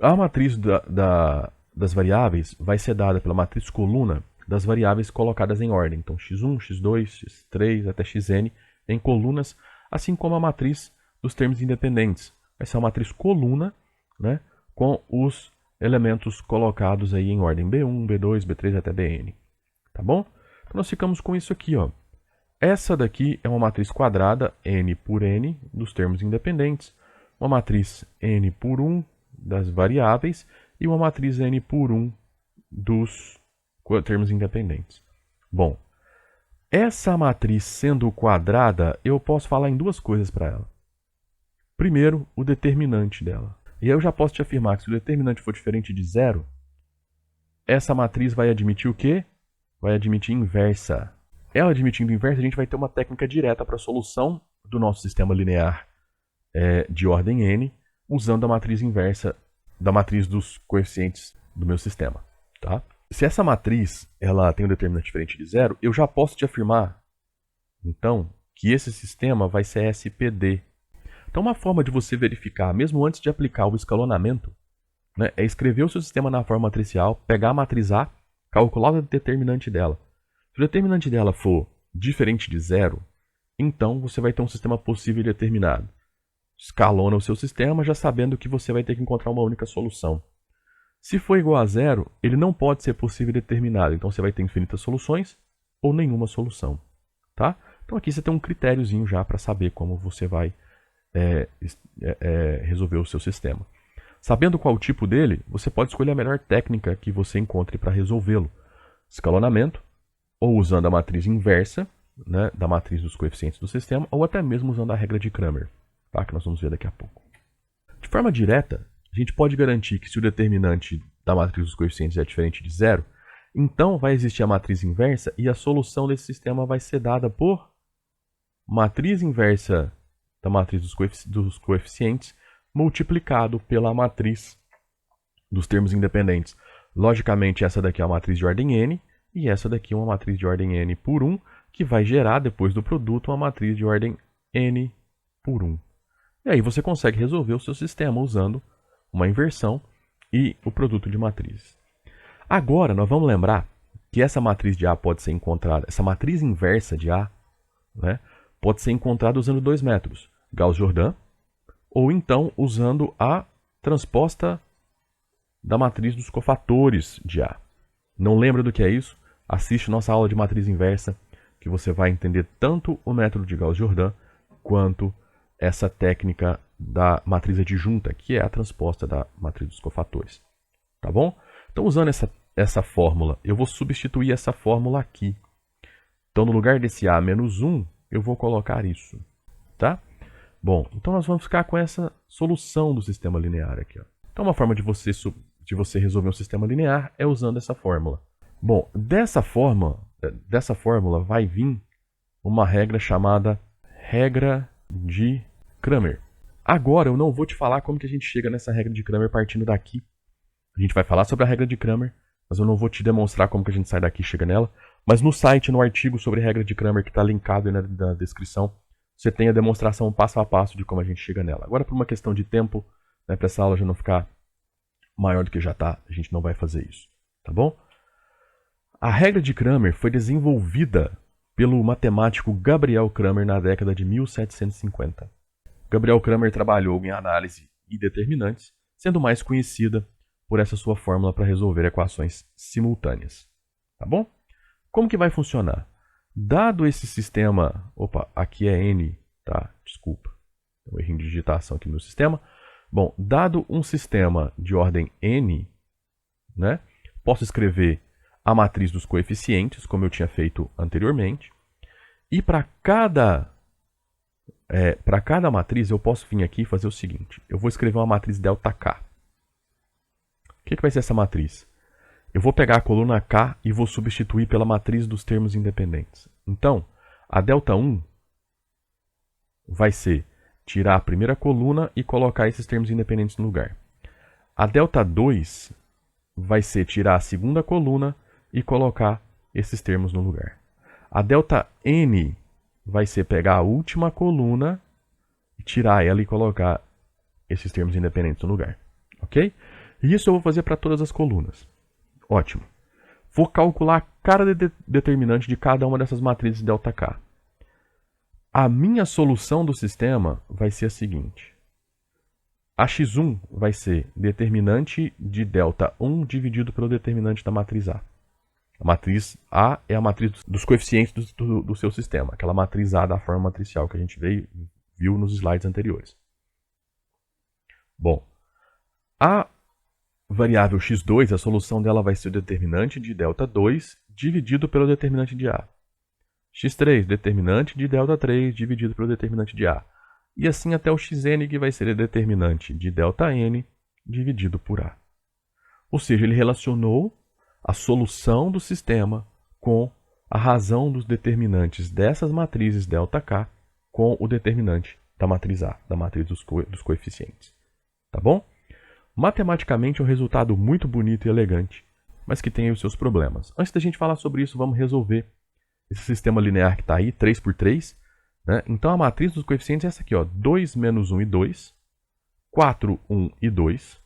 A matriz das variáveis vai ser dada pela matriz coluna das variáveis colocadas em ordem. Então, x1, x2, x3 até xn em colunas, assim como a matriz dos termos independentes. Vai ser a matriz coluna, né, com os elementos colocados aí em ordem B1, B2, B3 até Bn. Tá bom? Então nós ficamos com isso aqui, ó. Essa daqui é uma matriz quadrada, n por n, dos termos independentes, uma matriz n por 1 das variáveis e uma matriz n por 1 dos termos independentes. Bom, essa matriz sendo quadrada, eu posso falar em duas coisas para ela. Primeiro, o determinante dela. E aí eu já posso te afirmar que se o determinante for diferente de zero, essa matriz vai admitir o quê? Vai admitir inversa. Ela admitindo inversa, a gente vai ter uma técnica direta para a solução do nosso sistema linear de ordem n, usando a matriz inversa da matriz dos coeficientes do meu sistema. Tá? Se essa matriz ela tem um determinante diferente de zero, eu já posso te afirmar, então, que esse sistema vai ser SPD. Então, uma forma de você verificar, mesmo antes de aplicar o escalonamento, né, é escrever o seu sistema na forma matricial, pegar a matriz A, calcular o determinante dela. Se o determinante dela for diferente de zero, então você vai ter um sistema possível e determinado. Escalona o seu sistema já sabendo que você vai ter que encontrar uma única solução. Se for igual a zero, ele não pode ser possível e determinado. Então você vai ter infinitas soluções ou nenhuma solução. Tá? Então aqui você tem um critériozinho já para saber como você vai resolver o seu sistema. Sabendo qual o tipo dele, você pode escolher a melhor técnica que você encontre para resolvê-lo. Escalonamento, ou usando a matriz inversa, né, da matriz dos coeficientes do sistema, ou até mesmo usando a regra de Cramer, tá, que nós vamos ver daqui a pouco. De forma direta, a gente pode garantir que se o determinante da matriz dos coeficientes é diferente de zero, então vai existir a matriz inversa e a solução desse sistema vai ser dada por matriz inversa da matriz dos coeficientes multiplicado pela matriz dos termos independentes. Logicamente, essa daqui é a matriz de ordem n, e essa daqui é uma matriz de ordem n por 1, que vai gerar, depois do produto, uma matriz de ordem n por 1. E aí você consegue resolver o seu sistema usando uma inversão e o produto de matrizes. Agora, nós vamos lembrar que essa matriz de A pode ser encontrada, essa matriz inversa de A, né, pode ser encontrada usando dois métodos, Gauss-Jordan, ou então usando a transposta da matriz dos cofatores de A. Não lembra do que é isso? Assiste nossa aula de matriz inversa, que você vai entender tanto o método de Gauss-Jordan, quanto essa técnica da matriz adjunta, que é a transposta da matriz dos cofatores. Tá bom? Então, usando essa fórmula, eu vou substituir essa fórmula aqui. Então, no lugar desse A menos 1, eu vou colocar isso. Tá? Bom, então nós vamos ficar com essa solução do sistema linear aqui. Ó. Então, uma forma de você resolver um sistema linear é usando essa fórmula. Bom, dessa fórmula vai vir uma regra chamada regra de Cramer. Agora, eu não vou te falar como que a gente chega nessa regra de Cramer partindo daqui. A gente vai falar sobre a regra de Cramer, mas eu não vou te demonstrar como que a gente sai daqui e chega nela. Mas no site, no artigo sobre a regra de Cramer, que está linkado aí na descrição, você tem a demonstração passo a passo de como a gente chega nela. Agora, por uma questão de tempo, né, para essa aula já não ficar maior do que já está, a gente não vai fazer isso. Tá bom? A regra de Cramer foi desenvolvida pelo matemático Gabriel Cramer na década de 1750. Gabriel Cramer trabalhou em análise e determinantes, sendo mais conhecida por essa sua fórmula para resolver equações simultâneas. Tá bom? Como que vai funcionar? Dado esse sistema... Opa, aqui é n, tá? Desculpa. Tem um errinho de digitação aqui no meu sistema. Bom, dado um sistema de ordem n, né, posso escrever a matriz dos coeficientes, como eu tinha feito anteriormente. E para cada matriz, eu posso vir aqui e fazer o seguinte. Eu vou escrever uma matriz ΔK. O que vai ser essa matriz? Eu vou pegar a coluna K e vou substituir pela matriz dos termos independentes. Então, a ΔI vai ser tirar a primeira coluna e colocar esses termos independentes no lugar. A ΔI vai ser tirar a segunda coluna e colocar esses termos no lugar. A ΔN vai ser pegar a última coluna, tirar ela e colocar esses termos independentes no lugar. Ok? E isso eu vou fazer para todas as colunas. Ótimo. Vou calcular cada determinante de cada uma dessas matrizes ΔK. A minha solução do sistema vai ser a seguinte. A x1 vai ser determinante de ΔI dividido pelo determinante da matriz A. A matriz A é a matriz dos coeficientes do seu sistema, aquela matriz A da forma matricial que a gente viu nos slides anteriores. Bom, a variável x2, a solução dela vai ser o determinante de ΔI dividido pelo determinante de A. x3, determinante de ΔI dividido pelo determinante de A. E assim até o xn, que vai ser o determinante de ΔN dividido por A. Ou seja, ele relacionou a solução do sistema com a razão dos determinantes dessas matrizes ΔK com o determinante da matriz A, da matriz dos coeficientes. Tá bom? Matematicamente é um resultado muito bonito e elegante, mas que tem os seus problemas. Antes da gente falar sobre isso, vamos resolver esse sistema linear que está aí, 3 por 3. Né? Então a matriz dos coeficientes é essa aqui, ó, 2 menos 1 e 2, 4, 1 e 2,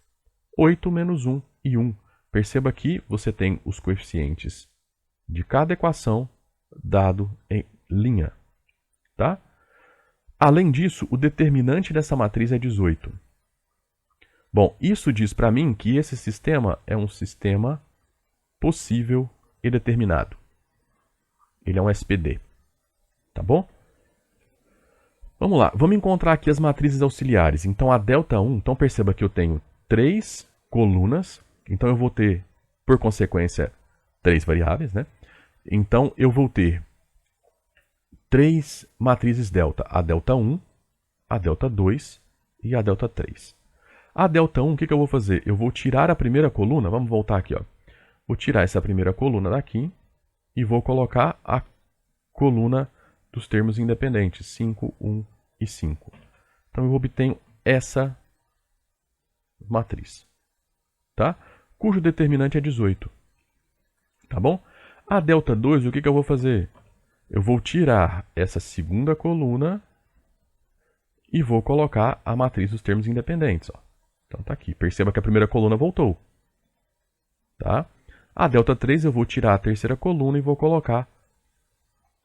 8 menos 1 e 1. Perceba que você tem os coeficientes de cada equação dado em linha. Tá? Além disso, o determinante dessa matriz é 18. Bom, isso diz para mim que esse sistema é um sistema possível e determinado. Ele é um SPD. Tá bom? Vamos lá, vamos encontrar aqui as matrizes auxiliares. Então a ΔI, então perceba que eu tenho 3 colunas. Então eu vou ter, por consequência, 3 variáveis, né? Então eu vou ter 3 matrizes delta, a ΔI, a ΔI e a ΔI. A ΔI, o que eu vou fazer? Eu vou tirar a primeira coluna, vamos voltar aqui, ó. Vou tirar essa primeira coluna daqui e vou colocar a coluna dos termos independentes, 5, 1 e 5. Então eu obtenho essa matriz, tá? Cujo determinante é 18. Tá bom? A ΔI, o que eu vou fazer? Eu vou tirar essa segunda coluna e vou colocar a matriz dos termos independentes. Ó. Então tá aqui. Perceba que a primeira coluna voltou. Tá? A ΔI eu vou tirar a terceira coluna e vou colocar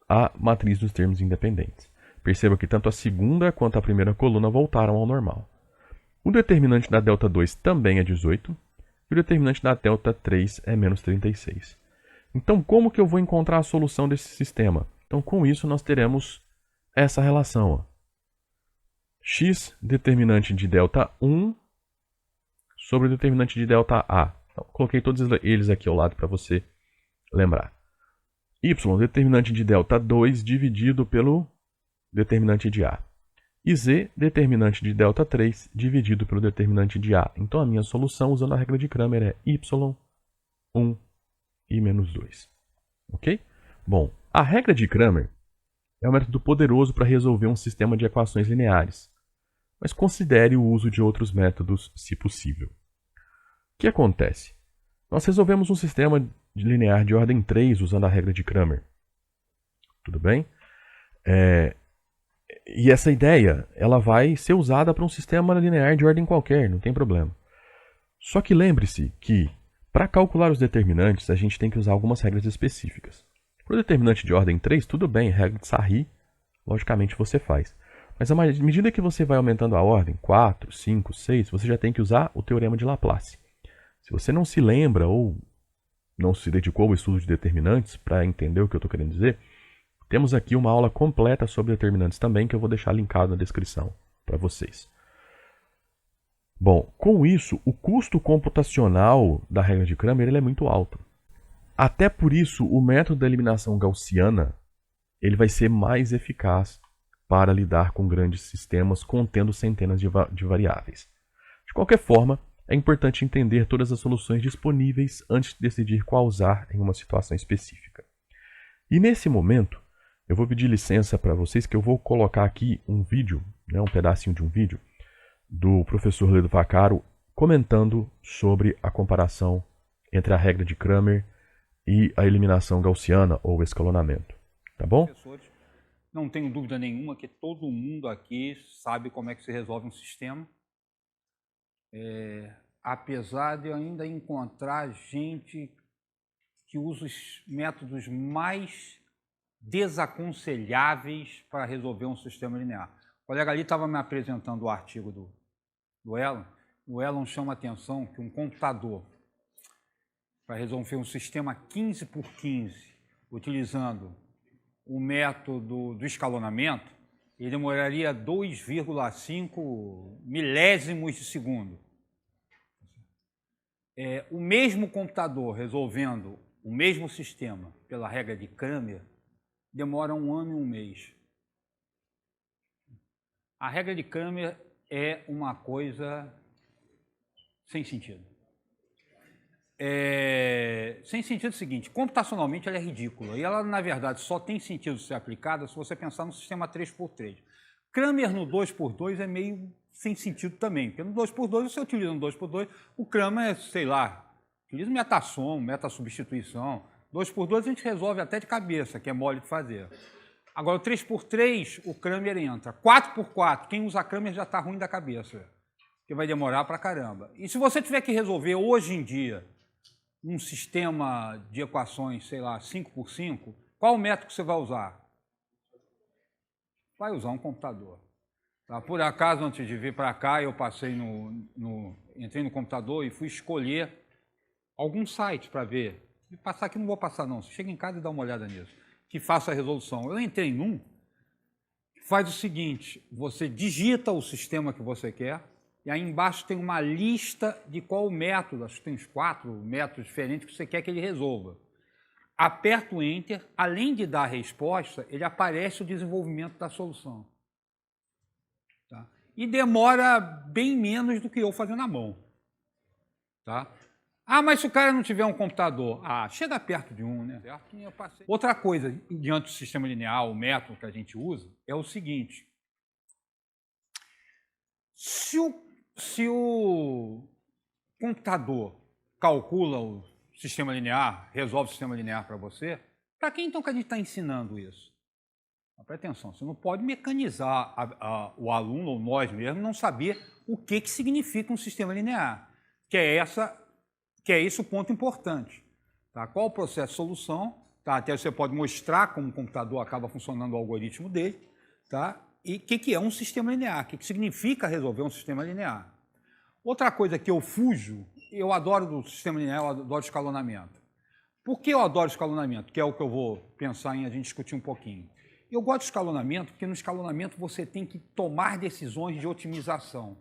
a matriz dos termos independentes. Perceba que tanto a segunda quanto a primeira coluna voltaram ao normal. O determinante da ΔI também é 18. E o determinante da ΔI é menos 36. Então, como que eu vou encontrar a solução desse sistema? Então, com isso, nós teremos essa relação. Ó. X determinante de ΔI sobre o determinante de ΔA. Então, coloquei todos eles aqui ao lado para você lembrar. Y, determinante de ΔI dividido pelo determinante de A. E Z, determinante de ΔI dividido pelo determinante de A. Então, a minha solução, usando a regra de Cramer, é Y, 1 e menos 2. Ok? Bom, a regra de Cramer é um método poderoso para resolver um sistema de equações lineares, mas considere o uso de outros métodos, se possível. O que acontece? Nós resolvemos um sistema linear de ordem 3 usando a regra de Cramer. Tudo bem? E essa ideia ela vai ser usada para um sistema linear de ordem qualquer, não tem problema. Só que lembre-se que, para calcular os determinantes, a gente tem que usar algumas regras específicas. Para o determinante de ordem 3, tudo bem, regra de Sarri, logicamente você faz. Mas à medida que você vai aumentando a ordem, 4, 5, 6, você já tem que usar o teorema de Laplace. Se você não se lembra ou não se dedicou ao estudo de determinantes, para entender o que eu estou querendo dizer, temos aqui uma aula completa sobre determinantes também, que eu vou deixar linkado na descrição para vocês. Bom, com isso, o custo computacional da regra de Cramer ele é muito alto. Até por isso, o método da eliminação gaussiana ele vai ser mais eficaz para lidar com grandes sistemas contendo centenas de variáveis. De qualquer forma, é importante entender todas as soluções disponíveis antes de decidir qual usar em uma situação específica. E nesse momento, eu vou pedir licença para vocês que eu vou colocar aqui um vídeo, um pedacinho de um vídeo, do professor Ledo Vaccaro comentando sobre a comparação entre a regra de Cramer e a eliminação gaussiana ou escalonamento. Tá bom? Não tenho dúvida nenhuma que todo mundo aqui sabe como é que se resolve um sistema. Apesar de eu ainda encontrar gente que usa os métodos mais desaconselháveis para resolver um sistema linear. O colega ali estava me apresentando o artigo do Elon. O Elon chama a atenção que um computador, para resolver um sistema 15 por 15, utilizando o método do escalonamento, ele demoraria 2,5 milésimos de segundo. O mesmo computador resolvendo o mesmo sistema pela regra de Cramer demora 1 ano e 1 mês. A regra de Cramer é uma coisa sem sentido. Sem sentido seguinte, computacionalmente ela é ridícula e ela, na verdade, só tem sentido ser aplicada se você pensar no sistema 3x3. Cramer no 2x2 é meio sem sentido também, porque no 2x2 você utiliza no 2x2, o Cramer, sei lá, utiliza metasom, metasubstituição. 2x2 a gente resolve até de cabeça, que é mole de fazer. Agora, o 3x3, o Cramer entra. 4x4, quem usa Cramer já está ruim da cabeça, que vai demorar pra caramba. E se você tiver que resolver hoje em dia um sistema de equações, sei lá, 5x5, qual o método que você vai usar? Vai usar um computador. Tá? Por acaso, antes de vir para cá, eu passei entrei no computador e fui escolher algum site para ver. E passar aqui não vou passar não, você chega em casa e dá uma olhada nisso, que faça a resolução. Eu entrei num que faz o seguinte, você digita o sistema que você quer, e aí embaixo tem uma lista de qual método, acho que tem uns 4 métodos diferentes que você quer que ele resolva. Aperta o Enter, além de dar a resposta, ele aparece o desenvolvimento da solução. Tá? E demora bem menos do que eu fazendo na mão. Tá? Ah, mas se o cara não tiver um computador, chega perto de um, né? Outra coisa, diante do sistema linear, o método que a gente usa, é o seguinte. Se o computador calcula o sistema linear, resolve o sistema linear para você, para quem então que a gente está ensinando isso? Presta atenção, você não pode mecanizar o aluno ou nós mesmos não saber o que significa um sistema linear, que é esse o ponto importante. Tá? Qual o processo de solução? Tá? Até você pode mostrar como o computador acaba funcionando o algoritmo dele. Tá? E o que é um sistema linear? O que significa resolver um sistema linear? Outra coisa que eu fujo, eu adoro do sistema linear, eu adoro escalonamento. Por que eu adoro escalonamento? Que é o que eu vou pensar em a gente discutir um pouquinho. Eu gosto de escalonamento porque no escalonamento você tem que tomar decisões de otimização.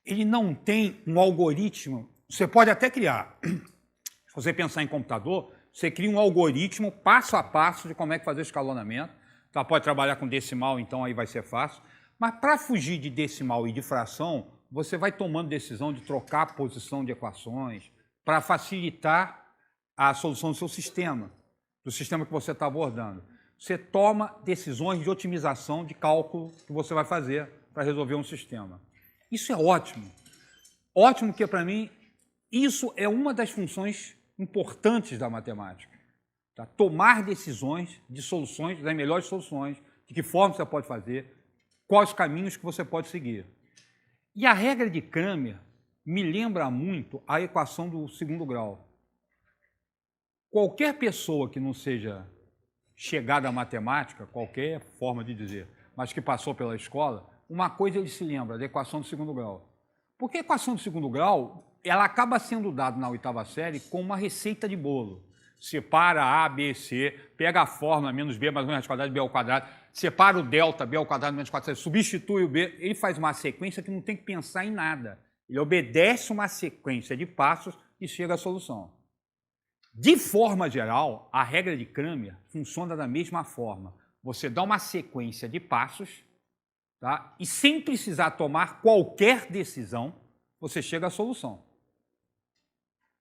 Ele não tem um algoritmo, você pode até criar. Se você pensar em computador, você cria um algoritmo passo a passo de como é que fazer escalonamento. Tá? Pode trabalhar com decimal, então aí vai ser fácil. Mas para fugir de decimal e de fração, você vai tomando decisão de trocar a posição de equações para facilitar a solução do seu sistema, do sistema que você está abordando. Você toma decisões de otimização de cálculo que você vai fazer para resolver um sistema. Isso é ótimo. Ótimo porque, para mim, isso é uma das funções importantes da matemática. Tá? Tomar decisões de soluções, das melhores soluções, de que forma você pode fazer, quais caminhos que você pode seguir. E a regra de Cramer me lembra muito a equação do segundo grau. Qualquer pessoa que não seja chegada à matemática, qualquer forma de dizer, mas que passou pela escola, uma coisa ele se lembra, da equação do segundo grau. Porque a equação do segundo grau, ela acaba sendo dada na 8ª série com uma receita de bolo. Separa A, B, C, pega a fórmula menos B mais 1 raiz quadrada de B ao quadrado, separa o delta, B ao quadrado menos 4, substitui o B, ele faz uma sequência que não tem que pensar em nada. Ele obedece uma sequência de passos e chega à solução. De forma geral, a regra de Cramer funciona da mesma forma. Você dá uma sequência de passos, tá? E sem precisar tomar qualquer decisão, você chega à solução.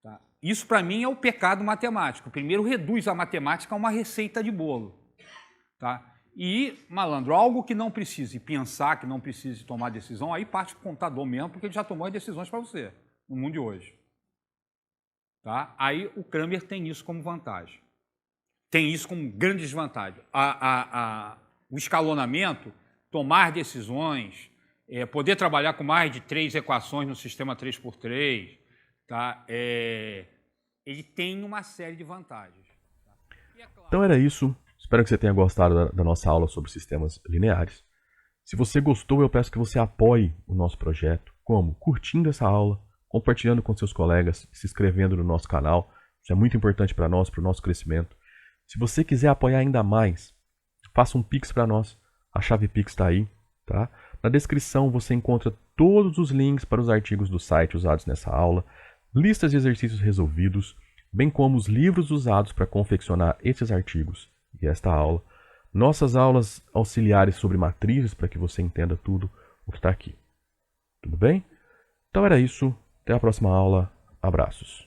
Tá? Isso, para mim, é o pecado matemático. Primeiro, reduz a matemática a uma receita de bolo. Tá? E, malandro, algo que não precise pensar, que não precise tomar decisão, aí parte para o contador mesmo, porque ele já tomou as decisões para você, no mundo de hoje. Tá? Aí o Cramer tem isso como vantagem. Tem isso como grande desvantagem. O escalonamento, tomar decisões, poder trabalhar com mais de 3 equações no sistema 3x3, tá? Ele tem uma série de vantagens. Tá? E é claro... Então era isso. Espero que você tenha gostado da nossa aula sobre sistemas lineares. Se você gostou, eu peço que você apoie o nosso projeto. Como? Curtindo essa aula, compartilhando com seus colegas, se inscrevendo no nosso canal. Isso é muito importante para nós, para o nosso crescimento. Se você quiser apoiar ainda mais, faça um Pix para nós. A chave Pix está aí. Tá? Na descrição você encontra todos os links para os artigos do site usados nessa aula, listas de exercícios resolvidos, bem como os livros usados para confeccionar esses artigos e esta aula, nossas aulas auxiliares sobre matrizes para que você entenda tudo o que está aqui. Tudo bem? Então era isso. Até a próxima aula. Abraços.